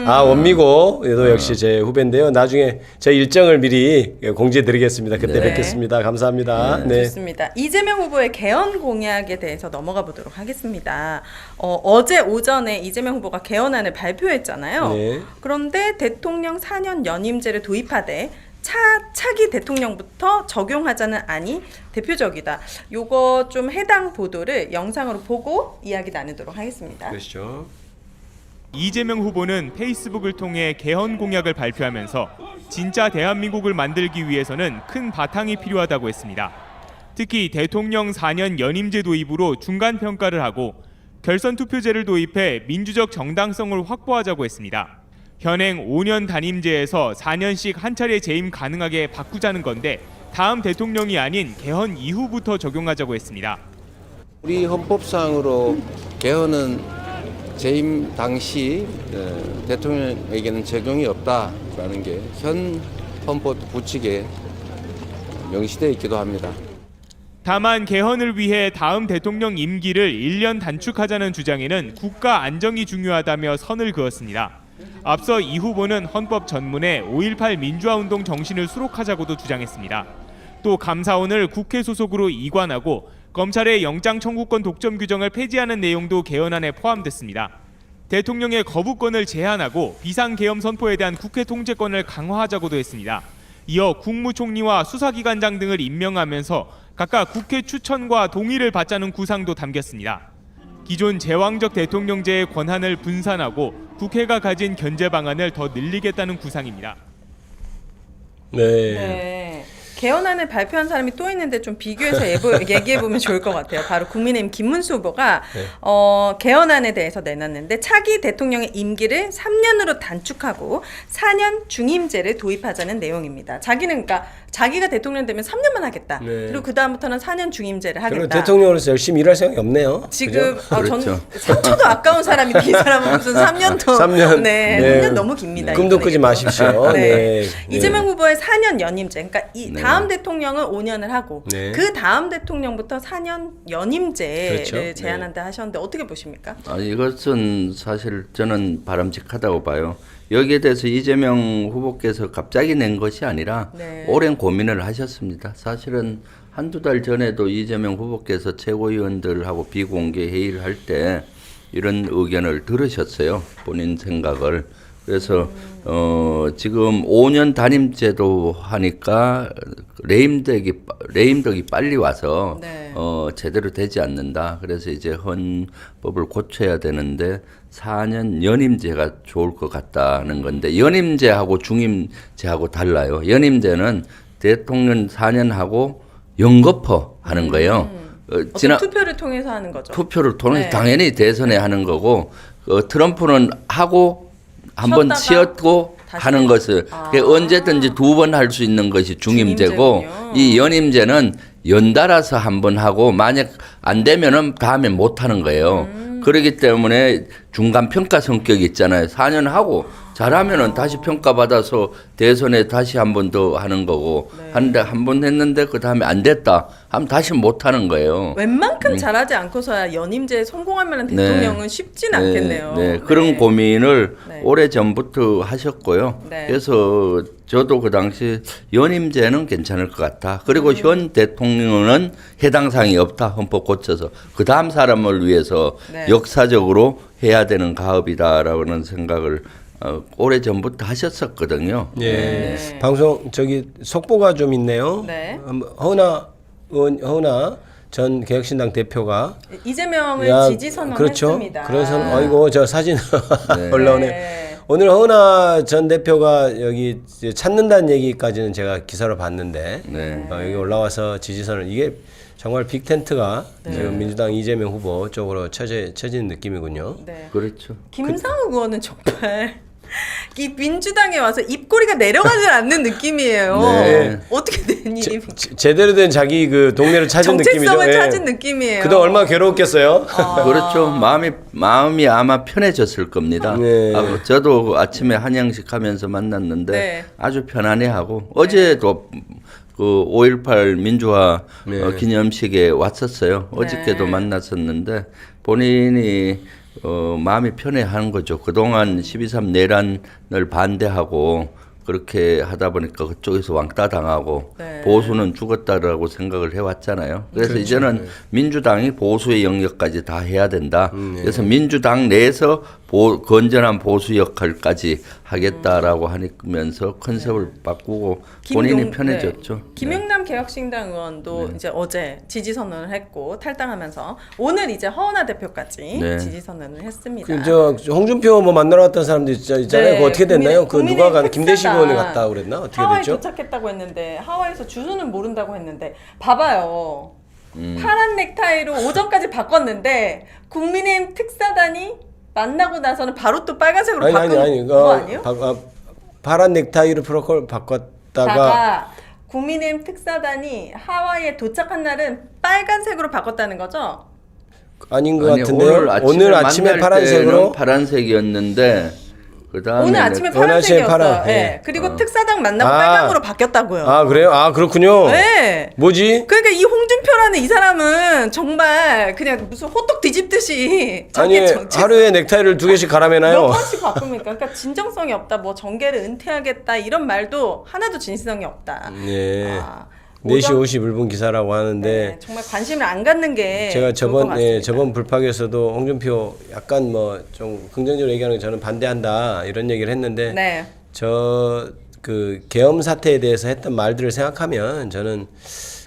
[SPEAKER 6] 원미고도 역시 제 후배인데요. 나중에 제 일정을 미리 공지해드리겠습니다. 그때
[SPEAKER 7] 네.
[SPEAKER 6] 뵙겠습니다. 감사합니다. 네.
[SPEAKER 7] 좋습니다. 이재명 후보의 개헌 공약에 대해서 넘어가 보도록 하겠습니다. 어제 오전에 이재명 후보가 개헌안을 발표했잖아요.
[SPEAKER 6] 네.
[SPEAKER 7] 그런데 대통령 4년 연임제를 도입하되 차기 대통령부터 적용하자는 안이 대표적이다. 요거 좀 해당 보도를 영상으로 보고 이야기 나누도록 하겠습니다.
[SPEAKER 6] 그렇죠.
[SPEAKER 1] 이재명 후보는 페이스북을 통해 개헌 공약을 발표하면서 진짜 대한민국을 만들기 위해서는 큰 바탕이 필요하다고 했습니다. 특히 대통령 4년 연임제 도입으로 중간 평가를 하고 결선 투표제를 도입해 민주적 정당성을 확보하자고 했습니다. 현행 5년 단임제에서 4년씩 한 차례 재임 가능하게 바꾸자는 건데 다음 대통령이 아닌 개헌 이후부터 적용하자고 했습니다.
[SPEAKER 10] 우리 헌법상으로 개헌은 재임 당시 대통령에게는 적용이 없다라는 게 현 헌법 부칙에 명시되어 있기도 합니다.
[SPEAKER 1] 다만 개헌을 위해 다음 대통령 임기를 1년 단축하자는 주장에는 국가 안정이 중요하다며 선을 그었습니다. 앞서 이 후보는 헌법 전문에 5.18 민주화운동 정신을 수록하자고도 주장했습니다. 또 감사원을 국회 소속으로 이관하고 검찰의 영장 청구권 독점 규정을 폐지하는 내용도 개헌안에 포함됐습니다. 대통령의 거부권을 제한하고 비상계엄 선포에 대한 국회 통제권을 강화하자고도 했습니다. 이어 국무총리와 수사기관장 등을 임명하면서 각각 국회 추천과 동의를 받자는 구상도 담겼습니다. 기존 제왕적 대통령제의 권한을 분산하고 국회가 가진 견제 방안을 더 늘리겠다는 구상입니다.
[SPEAKER 7] 네. 개헌안을 발표한 사람이 또 있는데 좀 비교해서 얘기해보면 좋을 것 같아요. 바로 국민의힘 김문수 후보가 개헌안에 대해서 내놨는데 차기 대통령의 임기를 3년으로 단축하고 4년 중임제를 도입하자는 내용입니다. 자기는 그러니까 자기가 대통령 되면 3년만 하겠다. 그리고 그 다음부터는 4년 중임제를 하겠다.
[SPEAKER 6] 그리고 대통령으로서 열심히 일할 생각이 없네요.
[SPEAKER 7] 지금
[SPEAKER 6] 그죠?
[SPEAKER 7] 전 3초도 아까운 사람인데 이 사람은 무슨 3년도
[SPEAKER 6] 3년.
[SPEAKER 7] 네,
[SPEAKER 6] 네.
[SPEAKER 7] 3년 너무 깁니다.
[SPEAKER 6] 꿈도 꾸지 마십시오.
[SPEAKER 7] 네.
[SPEAKER 6] 네.
[SPEAKER 7] 이재명 후보의 4년 연임제, 그러니까 이 다음 대통령은 5년을 하고
[SPEAKER 6] 네.
[SPEAKER 7] 그 다음 대통령부터 4년 연임제를
[SPEAKER 6] 그렇죠.
[SPEAKER 7] 제안한다 하셨는데 어떻게 보십니까?
[SPEAKER 9] 이것은 사실 저는 바람직하다고 봐요. 여기에 대해서 이재명 후보께서 갑자기 낸 것이 아니라
[SPEAKER 7] 네.
[SPEAKER 9] 오랜 고민을 하셨습니다. 사실은 한두 달 전에도 이재명 후보께서 최고위원들하고 비공개 회의를 할 때 이런 의견을 들으셨어요. 본인 생각을. 그래서 지금 5년 단임제도 하니까 레임덕이 빨리 와서
[SPEAKER 7] 네.
[SPEAKER 9] 제대로 되지 않는다. 그래서 이제 헌법을 고쳐야 되는데 4년 연임제가 좋을 것 같다는 건데 연임제하고 중임제하고 달라요. 연임제는 대통령 4년 하고 연거푸 하는 거예요.
[SPEAKER 7] 어떤 투표를 통해서 하는 거죠.
[SPEAKER 9] 투표를 통해서
[SPEAKER 7] 네.
[SPEAKER 9] 당연히 대선에 하는 거고 트럼프는 하고 한번 쉬었고 하는 것을 언제든지 2번 할 수 있는 것이 중임제고
[SPEAKER 7] 중임제군요.
[SPEAKER 9] 이 연임제는 연달아서 한번 하고 만약 안 되면은 다음에 못 하는 거예요. 그렇기 때문에 중간 평가 성격이 있잖아요. 4년 하고 잘하면은 다시 평가받아서 대선에 다시 한 번 더 하는 거고 하는데 한 번 했는데 그 다음에 안 됐다 하면 다시 못 하는 거예요.
[SPEAKER 7] 웬만큼 잘하지 않고서야 연임제에 성공하면 대통령은 쉽진 않겠네요.
[SPEAKER 9] 네, 그런 고민을
[SPEAKER 7] 네.
[SPEAKER 9] 오래 전부터 하셨고요.
[SPEAKER 7] 네.
[SPEAKER 9] 그래서 저도 그 당시 연임제는 괜찮을 것 같다. 그리고 현 대통령은 해당 사항이 없다. 헌법 고쳐서 그 다음 사람을 위해서
[SPEAKER 7] 네.
[SPEAKER 9] 역사적으로 해야 되는 가업이다라고는 생각을 오래 전부터 하셨었거든요.
[SPEAKER 6] 예.
[SPEAKER 7] 네.
[SPEAKER 6] 방송 속보가 좀 있네요.
[SPEAKER 7] 네.
[SPEAKER 6] 허은하 전 개혁신당 대표가
[SPEAKER 7] 이재명을 지지
[SPEAKER 6] 그렇죠.
[SPEAKER 7] 선언했습니다.
[SPEAKER 6] 그래서 아이고 저 사진 올라오네.
[SPEAKER 7] 네.
[SPEAKER 6] 오늘 허은하 전 대표가 여기 이제 찾는다는 얘기까지는 제가 기사로 봤는데
[SPEAKER 9] 네.
[SPEAKER 6] 여기 올라와서 지지선을 이게 정말 빅텐트가 지금 민주당 이재명 후보 쪽으로 쳐진 느낌이군요.
[SPEAKER 7] 네.
[SPEAKER 9] 그렇죠.
[SPEAKER 7] 김상욱 의원은 정말 이 민주당에 와서 입꼬리가 내려가지 않는 느낌이에요.
[SPEAKER 9] 네.
[SPEAKER 7] 어떻게 된 일입니까?
[SPEAKER 6] 제대로 된 자기 그 동네를 찾은 느낌이죠.
[SPEAKER 7] 정체성을
[SPEAKER 6] 예.
[SPEAKER 7] 찾은 느낌이에요.
[SPEAKER 6] 그동안 얼마나 괴로웠겠어요.
[SPEAKER 9] 그렇죠. 마음이 아마 편해졌을 겁니다.
[SPEAKER 6] 네.
[SPEAKER 9] 저도 아침에 한양식 하면서 만났는데
[SPEAKER 7] 네.
[SPEAKER 9] 아주 편안해하고 어제도 그 5.18 민주화
[SPEAKER 6] 네.
[SPEAKER 9] 기념식에 왔었어요. 어저께도 만났었는데 본인이 마음이 편해하는 거죠. 그동안 12.3 내란을 반대하고 그렇게 하다 보니까 그쪽에서 왕따 당하고
[SPEAKER 7] 네.
[SPEAKER 9] 보수는 죽었다라고 생각을 해왔잖아요. 그래서
[SPEAKER 6] 그렇죠.
[SPEAKER 9] 이제는 민주당이 보수의 영역까지 다 해야 된다. 그래서 민주당 내에서 건전한 보수 역할까지 하겠다라고 하면서 컨셉을 바꾸고 본인이 편해졌죠.
[SPEAKER 7] 김용남 개혁신당 의원도 이제 어제 지지 선언을 했고 탈당하면서 오늘 이제 허은하 대표까지
[SPEAKER 9] 네.
[SPEAKER 7] 지지 선언을 했습니다.
[SPEAKER 6] 저 홍준표 뭐 만나러 갔던 사람들 있잖아요.
[SPEAKER 7] 네,
[SPEAKER 6] 그거 어떻게 됐나요? 그 누가 가 김대식
[SPEAKER 7] 특사단
[SPEAKER 6] 의원이 갔다 그랬나? 어떻게
[SPEAKER 7] 하와이
[SPEAKER 6] 됐죠?
[SPEAKER 7] 도착했다고 했는데 하와이에서 주소는 모른다고 했는데 봐봐요. 파란 넥타이로 오전까지 바꿨는데 국민의힘 특사단이 만나고 나서는 바로 또 빨간색으로 바꾼 거 아니에요?
[SPEAKER 6] 파란 넥타이로 프로콜 바꿨다가
[SPEAKER 7] 국민의힘 특사단이 하와이에 도착한 날은 빨간색으로 바꿨다는 거죠?
[SPEAKER 6] 아닌 것
[SPEAKER 9] 아니,
[SPEAKER 6] 같은데요. 오늘 아침에
[SPEAKER 9] 만날
[SPEAKER 6] 파란색으로
[SPEAKER 9] 때는 파란색이었는데 그다음에
[SPEAKER 7] 오늘 아침에
[SPEAKER 6] 오늘 아침에
[SPEAKER 7] 파란색이었어요.
[SPEAKER 6] 파란,
[SPEAKER 7] 예.
[SPEAKER 6] 예.
[SPEAKER 7] 그리고 특사당 만나고
[SPEAKER 6] 아.
[SPEAKER 7] 빨강으로 바뀌었다고요.
[SPEAKER 6] 아 그래요? 아 그렇군요.
[SPEAKER 7] 네.
[SPEAKER 6] 뭐지?
[SPEAKER 7] 그러니까 이 홍준표라는 이 사람은 정말 그냥 무슨 호떡 뒤집듯이
[SPEAKER 6] 아니
[SPEAKER 7] 자기 정책
[SPEAKER 6] 하루에 넥타이를 2개씩
[SPEAKER 7] 몇
[SPEAKER 6] 갈아매나요?
[SPEAKER 7] 번씩 바꿉니까? 그러니까 진정성이 없다. 뭐 정계를 은퇴하겠다 이런 말도 하나도 진실성이 없다.
[SPEAKER 6] 네.
[SPEAKER 7] 아,
[SPEAKER 6] 4시
[SPEAKER 7] 오전-
[SPEAKER 6] 51분 기사라고 하는데
[SPEAKER 7] 네, 정말 관심을 안 갖는 게
[SPEAKER 6] 제가
[SPEAKER 7] 좋을 것 같습니다.
[SPEAKER 6] 저번 불팍에서도 홍준표 약간 뭐 좀 긍정적으로 얘기하는 거 저는 반대한다 이런 얘기를 했는데
[SPEAKER 7] 네.
[SPEAKER 6] 저 그 계엄 사태에 대해서 했던 말들을 생각하면 저는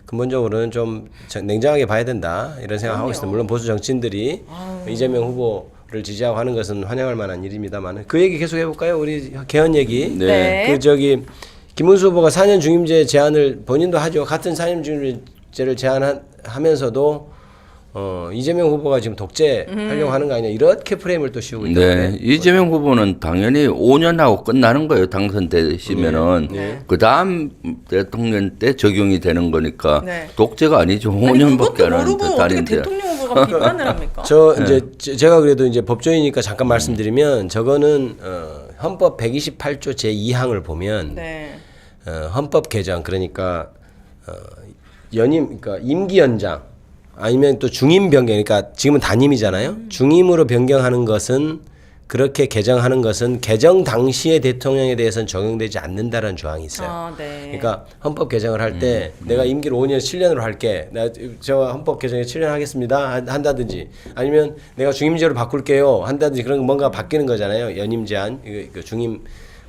[SPEAKER 6] 근본적으로는 좀 냉정하게 봐야 된다 이런 생각하고 있습니다. 물론 보수 정치인들이 이재명 후보를 지지하고 하는 것은 환영할 만한 일입니다만 그 얘기 계속 해볼까요? 우리 개헌 얘기.
[SPEAKER 7] 네.
[SPEAKER 6] 그 저기 김문수 후보가 4년 중임제 제안을 본인도 하죠. 같은 4년 중임제를 제안하면서도 이재명 후보가 지금 독재하려고 하는 거 아니냐 이렇게 프레임을 또 씌우고 있다.
[SPEAKER 9] 네, 이재명 후보는 당연히 5년하고 끝나는 거예요. 당선되시면은 그 다음 대통령 때 적용이 되는 거니까
[SPEAKER 7] 네.
[SPEAKER 9] 독재가 아니죠.
[SPEAKER 7] 아니,
[SPEAKER 9] 5년밖에
[SPEAKER 7] 그것도
[SPEAKER 9] 안 하는데
[SPEAKER 7] 모르고 어떻게
[SPEAKER 9] 다른데.
[SPEAKER 7] 대통령 후보가 비판을 합니까?
[SPEAKER 6] 저 이제 제가 그래도 이제 법조인이니까 잠깐 말씀드리면 저거는 헌법 128조 제 2항을 보면
[SPEAKER 7] 네.
[SPEAKER 6] 헌법 개정 그러니까 그러니까 임기 연장 아니면 또 중임 변경 그러니까 지금은 단임이잖아요. 중임으로 변경하는 것은 그렇게 개정하는 것은 개정 당시의 대통령에 대해서는 적용되지 않는다라는 조항이 있어요.
[SPEAKER 7] 아, 네.
[SPEAKER 6] 그러니까 헌법 개정을 할 때 내가 임기를 5년 7년으로 할게. 저 헌법 개정에 7년 하겠습니다. 한다든지 아니면 내가 중임제로 바꿀게요. 한다든지 그런 뭔가 바뀌는 거잖아요. 연임 제한 그 중임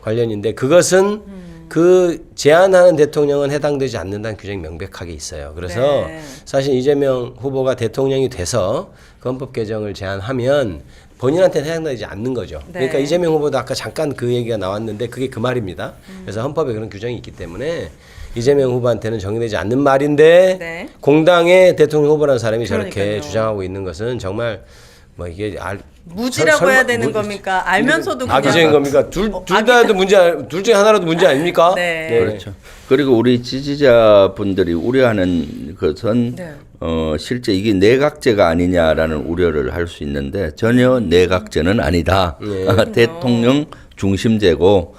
[SPEAKER 6] 관련인데 그것은 그 제안하는 대통령은 해당되지 않는다는 규정이 명백하게 있어요. 그래서
[SPEAKER 7] 네.
[SPEAKER 6] 사실 이재명 후보가 대통령이 돼서 그 헌법 개정을 제안하면 본인한테는 해당되지 않는 거죠.
[SPEAKER 7] 네.
[SPEAKER 6] 그러니까 이재명 후보도 아까 잠깐 그 얘기가 나왔는데 그게 그 말입니다. 그래서 헌법에 그런 규정이 있기 때문에 이재명 후보한테는 적용되지 않는 말인데
[SPEAKER 7] 네.
[SPEAKER 6] 공당의 대통령 후보라는 사람이 저렇게
[SPEAKER 7] 그러니까요.
[SPEAKER 6] 주장하고 있는 것은 정말 뭐 이게
[SPEAKER 7] 무지라고
[SPEAKER 6] 설마
[SPEAKER 7] 해야 되는 겁니까? 알면서도
[SPEAKER 6] 악의적인 겁니까? 둘 다 해도 둘 중에 하나라도 문제 아닙니까?
[SPEAKER 7] 네.
[SPEAKER 9] 그렇죠. 그리고 우리 지지자분들이 우려하는 것은
[SPEAKER 7] 네.
[SPEAKER 9] 실제 이게 내각제가 아니냐라는 우려를 할 수 있는데 전혀 내각제는 아니다. 대통령 중심제고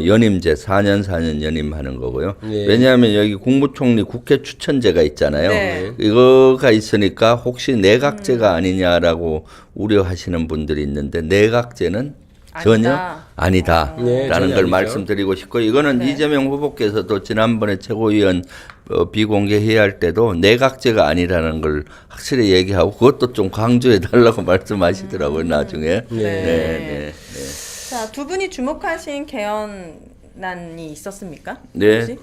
[SPEAKER 9] 연임제 4년 연임하는 거고요.
[SPEAKER 6] 네.
[SPEAKER 9] 왜냐하면 여기 국무총리 국회 추천제가 있잖아요.
[SPEAKER 7] 네.
[SPEAKER 9] 이거가 있으니까 혹시 내각제가 아니냐라고 우려하시는 분들이 있는데 내각제는 전혀 아니다라는
[SPEAKER 6] 네, 전혀
[SPEAKER 9] 걸
[SPEAKER 6] 아니죠.
[SPEAKER 9] 말씀드리고 싶고 이거는
[SPEAKER 7] 네.
[SPEAKER 9] 이재명 후보께서도 지난번에 최고위원 비공개 회의할 때도 내각제가 아니라는 걸 확실히 얘기하고 그것도 좀 강조해 달라고 말씀하시더라고요. 나중에.
[SPEAKER 7] 네. 자, 두 분이 주목하신 개헌안이 있었습니까?
[SPEAKER 9] 네.
[SPEAKER 7] 혹시?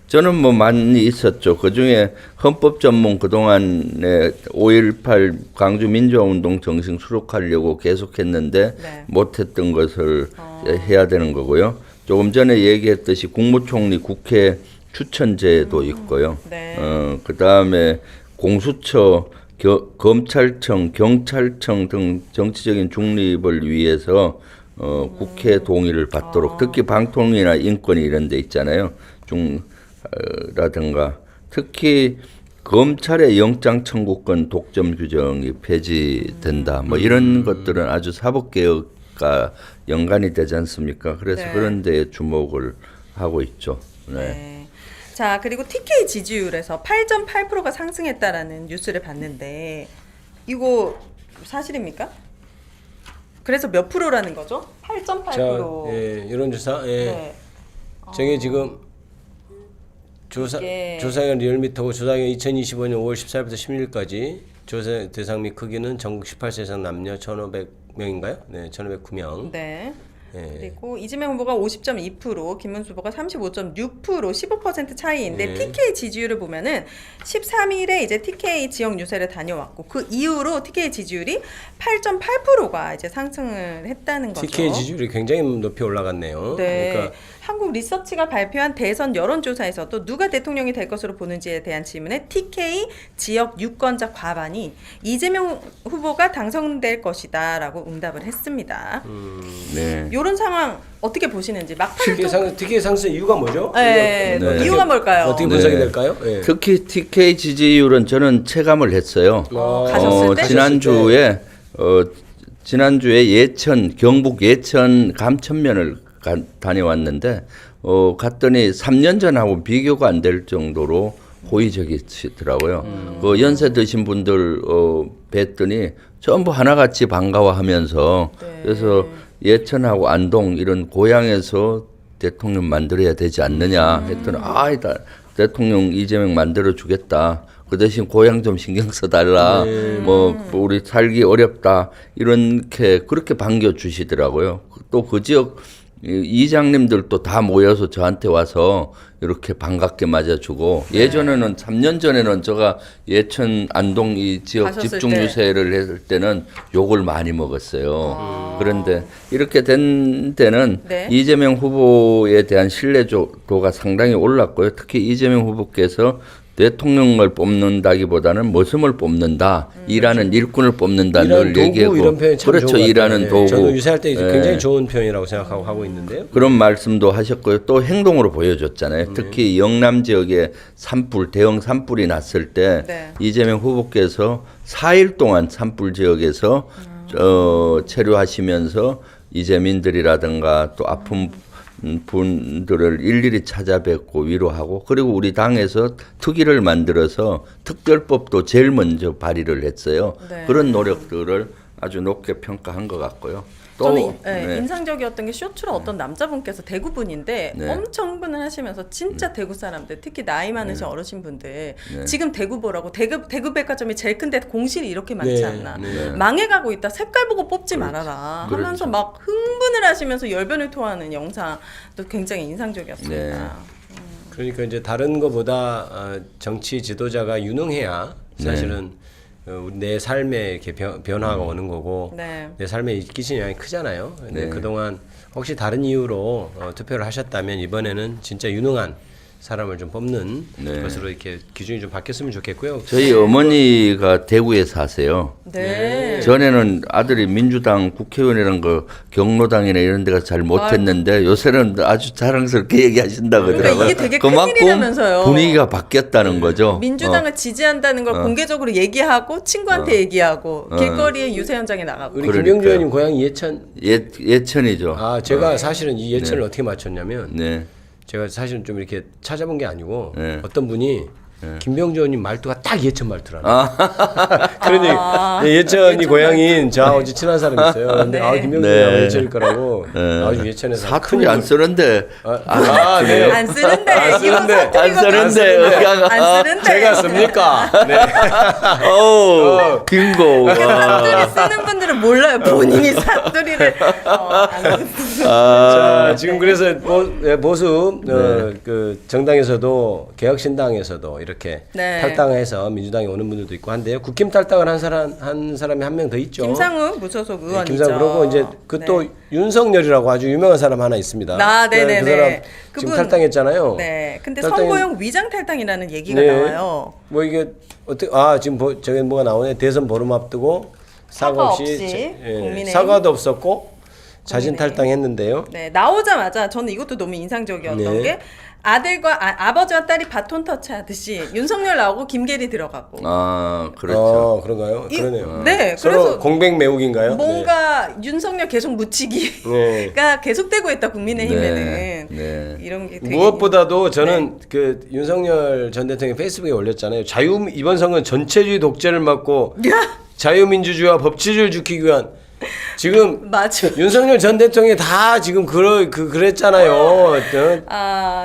[SPEAKER 9] 저는 뭐 많이 있었죠. 그 중에 헌법 전문 그동안에 5.18 광주 민주화운동 정신 수록하려고 계속했는데
[SPEAKER 7] 네.
[SPEAKER 9] 못했던 것을 해야 되는 거고요. 조금 전에 얘기했듯이 국무총리 국회 추천제도 있고요.
[SPEAKER 7] 네.
[SPEAKER 9] 그 다음에 공수처, 검찰청, 경찰청 등 정치적인 중립을 위해서 국회 동의를 받도록 특히 방통위나 인권위 이런 데 있잖아요. 라든가 특히 검찰의 영장 청구권 독점 규정이 폐지된다. 뭐 이런 것들은 아주 사법 개혁과 연관이 되지 않습니까? 그래서
[SPEAKER 7] 네.
[SPEAKER 9] 그런 데에 주목을 하고 있죠. 네.
[SPEAKER 7] 네. 자, 그리고 TK 지지율에서 8.8%가 상승했다라는 뉴스를 봤는데 이거 사실입니까? 그래서 몇 프로라는 거죠? 8.8%.
[SPEAKER 6] 자, 예, 여론조사. 예.
[SPEAKER 7] 네.
[SPEAKER 6] 저게 지금 조사기관 리얼미터고 조사기간 2025년 5월 14일부터 16일까지 조사 대상 및 크기는 전국 18세 이상 남녀 1,500명인가요? 네, 1,509명.
[SPEAKER 7] 네.
[SPEAKER 6] 예.
[SPEAKER 7] 그리고 이재명 후보가 50.2%, 김문수 후보가 35.6%, 15% 차이인데
[SPEAKER 6] 네.
[SPEAKER 7] TK 지지율을 보면은 13일에 이제 TK 지역 유세를 다녀왔고 그 이후로 TK 지지율이 8.8%가 이제 상승을 했다는 거죠.
[SPEAKER 6] TK 지지율이 굉장히 높이 올라갔네요.
[SPEAKER 7] 네.
[SPEAKER 6] 그러니까
[SPEAKER 7] 한국 리서치가 발표한 대선 여론조사에서도 누가 대통령이 될 것으로 보는지에 대한 질문에 TK 지역 유권자 과반이 이재명 후보가 당선될 것이다라고 응답을 했습니다.
[SPEAKER 9] 네.
[SPEAKER 7] 이런 상황 어떻게 보시는지 막판에
[SPEAKER 6] TK 상승 이유가 뭐죠?
[SPEAKER 7] 네,
[SPEAKER 9] 네.
[SPEAKER 7] 이유가 뭘까요?
[SPEAKER 6] 어떻게 분석이
[SPEAKER 9] 네.
[SPEAKER 6] 될까요? 예.
[SPEAKER 9] 특히 TK 지지율은 저는 체감을 했어요.
[SPEAKER 7] 가셨을 때?
[SPEAKER 9] 지난주에 지난주에 예천 경북 예천 감천면을 다녀왔는데 갔더니 3년 전하고 비교가 안 될 정도로 호의적이시더라고요. 그 연세 드신 분들 뵀더니 전부 하나같이 반가워하면서 그래서 예천하고 안동 이런 고향에서 대통령 만들어야 되지 않느냐 했더니 아니다 대통령 이재명 만들어 주겠다. 그 대신 고향 좀 신경 써달라. 뭐 우리 살기 어렵다. 이렇게 그렇게 반겨 주시더라고요. 또 그 지역 이장님들도 다 모여서 저한테 와서 이렇게 반갑게 맞아주고 예전에는 3년 전에는 제가 예천 안동 이 지역 집중 유세를 했을 때는 욕을 많이 먹었어요. 그런데 이렇게 된 데는 이재명 후보에 대한 신뢰도가 상당히 올랐고요. 특히 이재명 후보께서 대통령을 뽑는다기보다는 머슴을 뽑는다, 일하는 일꾼을 뽑는다는 얘기하고
[SPEAKER 6] 이런 표현 참
[SPEAKER 9] 그렇죠,
[SPEAKER 6] 좋은 것
[SPEAKER 9] 일하는
[SPEAKER 6] 같아요.
[SPEAKER 9] 도구.
[SPEAKER 6] 저도 유세할 때 굉장히 좋은 표현이라고 생각하고 하고 있는데요.
[SPEAKER 9] 그런 말씀도 하셨고요. 또 행동으로 보여줬잖아요. 특히 영남 지역에 산불, 대형 산불이 났을 때 이재명 후보께서 4일 동안 산불 지역에서 체류하시면서 이재민들이라든가 또 아픈 분들을 일일이 찾아뵙고 위로하고 그리고 우리 당에서 특위를 만들어서 특별법도 제일 먼저 발의를 했어요. 그런 노력들을 아주 높게 평가한 것 같고요. 또
[SPEAKER 7] 저는 인상적이었던 게 쇼츠로 어떤 남자분께서 대구 분인데 엄청 흥분을 하시면서 진짜 대구 사람들 특히 나이 많으신 어르신분들 지금 대구 보라고 대구 백화점이 제일 큰데 공실이 이렇게 많지 않나 망해가고 있다 색깔 보고 뽑지 말아라 하면서 막 흥분을 하시면서 열변을 토하는 영상도 굉장히 인상적이었습니다.
[SPEAKER 6] 그러니까 이제 다른 것보다 정치 지도자가 유능해야 사실은 내 삶에 이렇게 변화가 오는 거고 내 삶에 끼치는 영향이 크잖아요. 근데 그동안 혹시 다른 이유로 투표를 하셨다면 이번에는 진짜 유능한 사람을 좀 뽑는 것으로 이렇게 기준이 좀 바뀌었으면 좋겠고요.
[SPEAKER 9] 저희 어머니가 대구에 사세요.
[SPEAKER 7] 네.
[SPEAKER 9] 전에는 아들이 민주당 국회의원이란 거 경로당이나 이런 데가 잘 못했는데 요새는 아주 자랑스럽게 얘기하신다 그러더라고요.
[SPEAKER 7] 그러니까 이게 되게
[SPEAKER 9] 그만큼
[SPEAKER 7] 큰일이라면서요.
[SPEAKER 9] 분위기가 바뀌었다는 거죠.
[SPEAKER 7] 민주당을 지지한다는 걸 공개적으로 얘기하고 친구한테 얘기하고 길거리에 유세 현장에 나가고.
[SPEAKER 6] 우리 김병주 의원님 고향이 예천.
[SPEAKER 9] 예천이죠.
[SPEAKER 6] 아 제가 사실은 이 예천을 어떻게 맞췄냐면 제가 사실은 좀 이렇게 찾아본 게 아니고 어떤 분이 김병주 의원님 말투가 딱 예천 말투라는 그러니 예천이 고향인 저하고 친한 사람이 있어요. 근데 김병주 의원이 예천일 거라고 아주 예천에서
[SPEAKER 9] 사투리 안 쓰는데
[SPEAKER 7] 안 쓰는데
[SPEAKER 9] 안 쓰는데
[SPEAKER 6] 제가 씁니까?
[SPEAKER 9] 빙고.
[SPEAKER 7] 사투리 쓰는 분들은 몰라요. 본인이 사투리를
[SPEAKER 6] 자, 지금 그래서 보수 그 정당에서도 개혁신당에서도 이렇게 탈당해서 민주당에 오는 분들도 있고 한데요. 국힘 탈당을 한 사람이 한 명 더 있죠.
[SPEAKER 7] 김상우 무소속 의원이죠.
[SPEAKER 6] 김상우 그러고 이제 그 또 윤석열이라고 아주 유명한 사람 하나 있습니다.
[SPEAKER 7] 네네네.
[SPEAKER 6] 그 사람 지금 탈당했잖아요.
[SPEAKER 7] 네. 근데 선거용 위장 탈당이라는 얘기가 나와요.
[SPEAKER 6] 뭐 이게 어떻게 지금 저기 뭐가 나오네. 대선 보름 앞두고 사과 없이 사과도 없었고 자진 탈당했는데요.
[SPEAKER 7] 네, 나오자마자 저는 이것도 너무 인상적이었던 게 아들과 아버지와 딸이 바톤 터치하듯이 윤석열 나오고 김계리 들어가고.
[SPEAKER 9] 그렇죠.
[SPEAKER 6] 그런가요? 그러네요.
[SPEAKER 7] 네,
[SPEAKER 6] 서로
[SPEAKER 7] 그래서
[SPEAKER 6] 공백 매우기인가요?
[SPEAKER 7] 뭔가 윤석열 계속 묻히기가 계속되고 있다 국민의힘에는 이런 게 되게
[SPEAKER 6] 무엇보다도 저는 그 윤석열 전 대통령이 페이스북에 올렸잖아요. 이번 선거는 전체주의 독재를 막고 자유민주주의와 법치주의를 지키기 위한 지금 윤석열 전 대통령이 다 지금 그랬잖아요.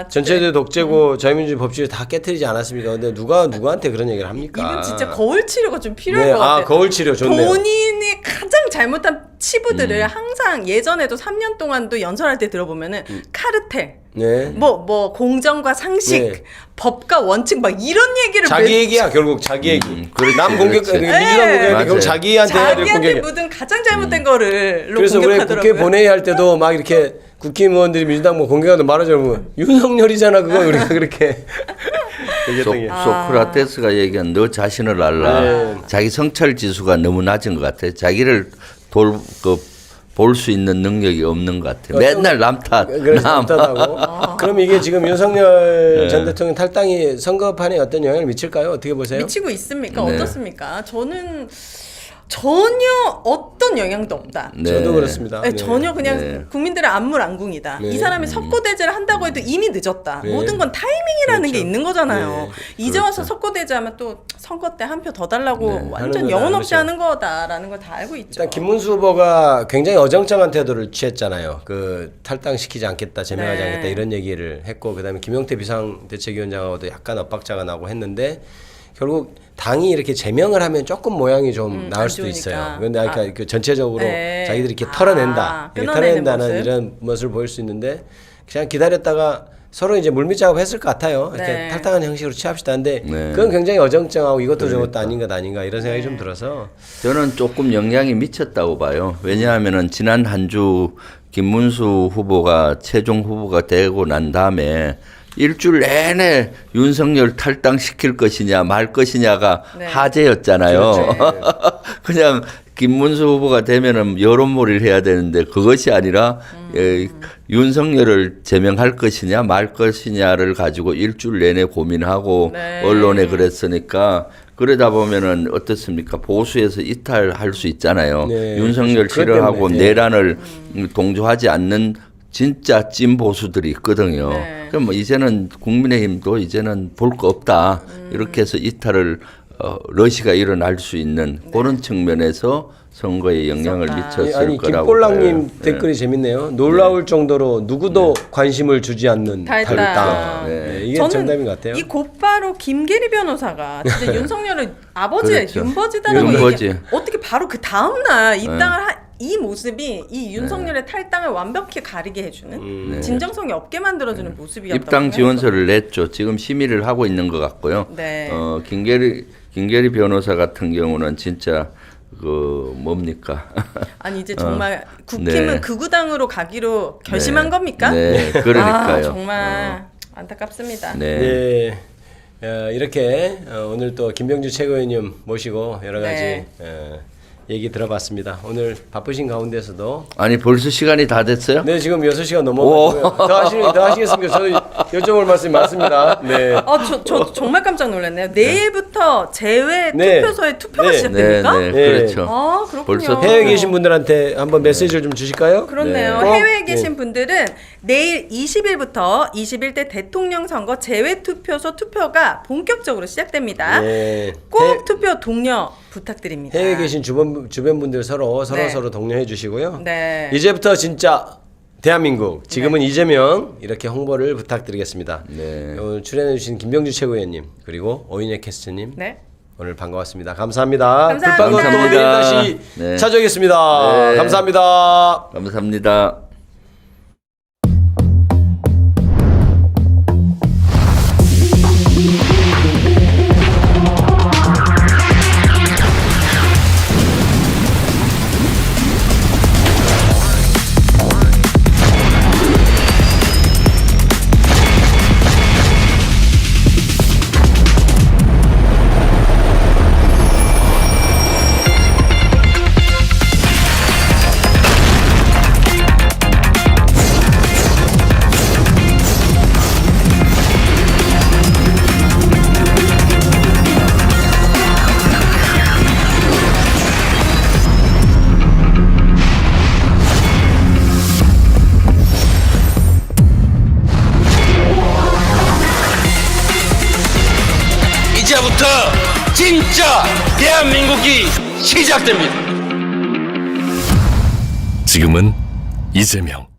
[SPEAKER 6] 전체주의 독재고 자유민주주의 법치주의 다 깨트리지 않았습니까? 근데 누가 누구한테 그런 얘기를 합니까?
[SPEAKER 7] 이분 진짜 거울 치료가 좀 필요할 것 같아요.
[SPEAKER 6] 거울 치료 좋네요.
[SPEAKER 7] 본인이 가장 잘못한 치부들을 항상 예전에도 3년 동안도 연설할 때 들어보면은 카르텔, 뭐 공정과 상식, 법과 원칙 막 이런 얘기를
[SPEAKER 6] 자기 얘기야 결국 자기 얘기. 남 공격, 민주당 공격 결국 자기한테 해야 될 공격이야.
[SPEAKER 7] 묻은 가장 잘못된 거를
[SPEAKER 6] 그래서 우리 국회 본회의 할 때도 막 이렇게 국힘의원들이 민주당 뭐 공격하든 말하자면 윤석열이잖아 그거 우리가 그렇게.
[SPEAKER 9] 소크라테스가 얘기한 너 자신을 알라. 자기 성찰 지수가 너무 낮은 것 같아. 자기를 볼 수 있는 능력이 없는 것 같아. 맨날 남 탓.
[SPEAKER 6] 남 탓하고. 그럼 이게 지금 윤석열 전 대통령 탈당이 선거판에 어떤 영향을 미칠까요? 어떻게 보세요?
[SPEAKER 7] 미치고 있습니까? 어떻습니까? 저는 전혀 어떤 영향도 없다.
[SPEAKER 9] 네.
[SPEAKER 6] 저도 그렇습니다.
[SPEAKER 7] 네, 전혀 그냥
[SPEAKER 9] 네.
[SPEAKER 7] 국민들의 안물안궁이다.
[SPEAKER 6] 네.
[SPEAKER 7] 이 사람이 석고대죄를 한다고 해도 이미 늦었다.
[SPEAKER 6] 네.
[SPEAKER 7] 모든 건 타이밍이라는
[SPEAKER 6] 그렇죠.
[SPEAKER 7] 게 있는 거잖아요.
[SPEAKER 6] 네.
[SPEAKER 7] 이제 와서 석고대죄하면 또 선거 때 한 표 더 달라고
[SPEAKER 6] 하는
[SPEAKER 7] 완전
[SPEAKER 6] 건
[SPEAKER 7] 영혼 없이
[SPEAKER 6] 알죠.
[SPEAKER 7] 하는 거다라는 걸 다 알고 있죠.
[SPEAKER 6] 일단 김문수 후보가 굉장히 어정쩡한 태도를 취했잖아요. 그 탈당시키지 않겠다, 제명하지
[SPEAKER 7] 네.
[SPEAKER 6] 않겠다 이런 얘기를 했고, 그다음에 김용태 비상대책위원장하고도 약간 엇박자가 나고 했는데 결국 당이 이렇게 제명을 하면 조금 모양이 좀 나을
[SPEAKER 7] 안
[SPEAKER 6] 수도
[SPEAKER 7] 좋으니까.
[SPEAKER 6] 있어요. 그런데 아까 그 전체적으로
[SPEAKER 7] 네.
[SPEAKER 6] 자기들이 이렇게 털어낸다, 이렇게
[SPEAKER 7] 끊어내는
[SPEAKER 6] 털어낸다는
[SPEAKER 7] 모습?
[SPEAKER 6] 이런 모습을 보일 수 있는데 그냥 기다렸다가 서로 이제 물밑 작업했을 것 같아요. 이렇게
[SPEAKER 7] 네.
[SPEAKER 6] 탈당하는 형식으로 취합시다. 근데
[SPEAKER 9] 네.
[SPEAKER 6] 그건 굉장히 어정쩡하고 이것도 저것도 아닌 것 아닌가 이런 생각이 좀 들어서.
[SPEAKER 9] 저는 조금 영향이 미쳤다고 봐요. 왜냐하면은 지난 한 주 김문수 후보가 최종 후보가 되고 난 다음에 일주일 내내 윤석열 탈당시킬 것이냐 말 것이냐가
[SPEAKER 7] 네.
[SPEAKER 9] 화제였잖아요. 그냥 김문수 후보가 되면은 여론몰이를 해야 되는데 그것이 아니라 윤석열을 제명할 것이냐 말 것이냐를 가지고 일주일 내내 고민하고
[SPEAKER 7] 네.
[SPEAKER 9] 언론에 그랬으니까 그러다 보면은 어떻습니까? 보수에서 이탈할 수 있잖아요.
[SPEAKER 6] 네.
[SPEAKER 9] 윤석열
[SPEAKER 6] 그것
[SPEAKER 9] 싫어하고
[SPEAKER 6] 때문에, 네.
[SPEAKER 9] 내란을 동조하지 않는 진짜 찐 보수들이 있거든요.
[SPEAKER 7] 네.
[SPEAKER 9] 그럼 뭐 이제는 국민의힘도 이제는 볼 거 없다. 이렇게 해서 이탈을 러시가 일어날 수 있는 그런 측면에서 선거에 영향을
[SPEAKER 7] 있었다.
[SPEAKER 9] 미쳤을
[SPEAKER 6] 아니
[SPEAKER 9] 거라고
[SPEAKER 6] 김볼랑님
[SPEAKER 9] 봐요.
[SPEAKER 6] 댓글이 재밌네요. 놀라울 정도로 누구도 관심을 주지 않는
[SPEAKER 7] 탈당.
[SPEAKER 6] 탈당.
[SPEAKER 9] 네.
[SPEAKER 6] 네, 이게
[SPEAKER 7] 저는
[SPEAKER 6] 정답인 것 같아요.
[SPEAKER 7] 이 곧바로 김계리 변호사가 진짜 윤석열을 아버지
[SPEAKER 9] 그렇죠.
[SPEAKER 7] 윤버지다라고
[SPEAKER 9] 윤버지.
[SPEAKER 7] 얘기 어떻게 바로 그 다음 날
[SPEAKER 9] 네.
[SPEAKER 7] 입당을 이 모습이 이 윤석열의 탈당을 완벽히 가리게 해주는 진정성이 없게 만들어주는 모습이었다고
[SPEAKER 9] 입당 지원서를 냈죠. 지금 심의를 하고 있는 것 같고요.
[SPEAKER 7] 네.
[SPEAKER 9] 김계리 변호사 같은 경우는 진짜 그 뭡니까?
[SPEAKER 7] 아니 이제 정말 국힘은
[SPEAKER 9] 네.
[SPEAKER 7] 극우당으로 가기로 결심한
[SPEAKER 9] 네.
[SPEAKER 7] 겁니까?
[SPEAKER 9] 네, 그러니까요.
[SPEAKER 7] 아, 정말 안타깝습니다.
[SPEAKER 9] 네.
[SPEAKER 6] 네. 이렇게 오늘 또 김병주 최고위원님 모시고 여러 가지
[SPEAKER 7] 네.
[SPEAKER 6] 얘기 들어봤습니다. 오늘 바쁘신 가운데서도
[SPEAKER 9] 아니 벌써 시간이 다 됐어요?
[SPEAKER 6] 네 지금 6시가 넘어가고요. 더 하시겠습니까? 저도 여쭤볼 말씀이 많습니다. 네.
[SPEAKER 7] 저 정말 깜짝 놀랐네요. 내일부터 제외
[SPEAKER 6] 네.
[SPEAKER 7] 투표소에 투표가
[SPEAKER 6] 네.
[SPEAKER 7] 시작됩니까?
[SPEAKER 9] 네,
[SPEAKER 6] 네.
[SPEAKER 9] 그렇죠.
[SPEAKER 7] 아, 그렇군요.
[SPEAKER 9] 벌써
[SPEAKER 6] 해외에 계신 분들한테 한번 메시지를 좀 주실까요?
[SPEAKER 7] 그렇네요.
[SPEAKER 6] 네.
[SPEAKER 7] 해외에 계신 분들은 내일 20일부터 21대 대통령 선거 제외 투표소 투표가 본격적으로 시작됩니다.
[SPEAKER 6] 네.
[SPEAKER 7] 꼭 투표 독려 부탁드립니다.
[SPEAKER 6] 해외에 계신 주변 분들 서로
[SPEAKER 7] 네.
[SPEAKER 6] 독려해 주시고요.
[SPEAKER 7] 네.
[SPEAKER 6] 이제부터 진짜 대한민국 지금은 이재명 이렇게 홍보를 부탁드리겠습니다.
[SPEAKER 9] 네.
[SPEAKER 6] 오늘 출연해 주신 김병주 최고위원님 그리고 오인혜 캐스터님
[SPEAKER 7] 네.
[SPEAKER 6] 오늘 반가웠습니다. 감사합니다.
[SPEAKER 7] 감사합니다.
[SPEAKER 6] 불빵은 또 내일 다시
[SPEAKER 9] 네.
[SPEAKER 6] 찾아오겠습니다.
[SPEAKER 9] 네.
[SPEAKER 6] 감사합니다.
[SPEAKER 9] 감사합니다.
[SPEAKER 5] 이제부터 진짜 대한민국이 시작됩니다.
[SPEAKER 11] 지금은 이재명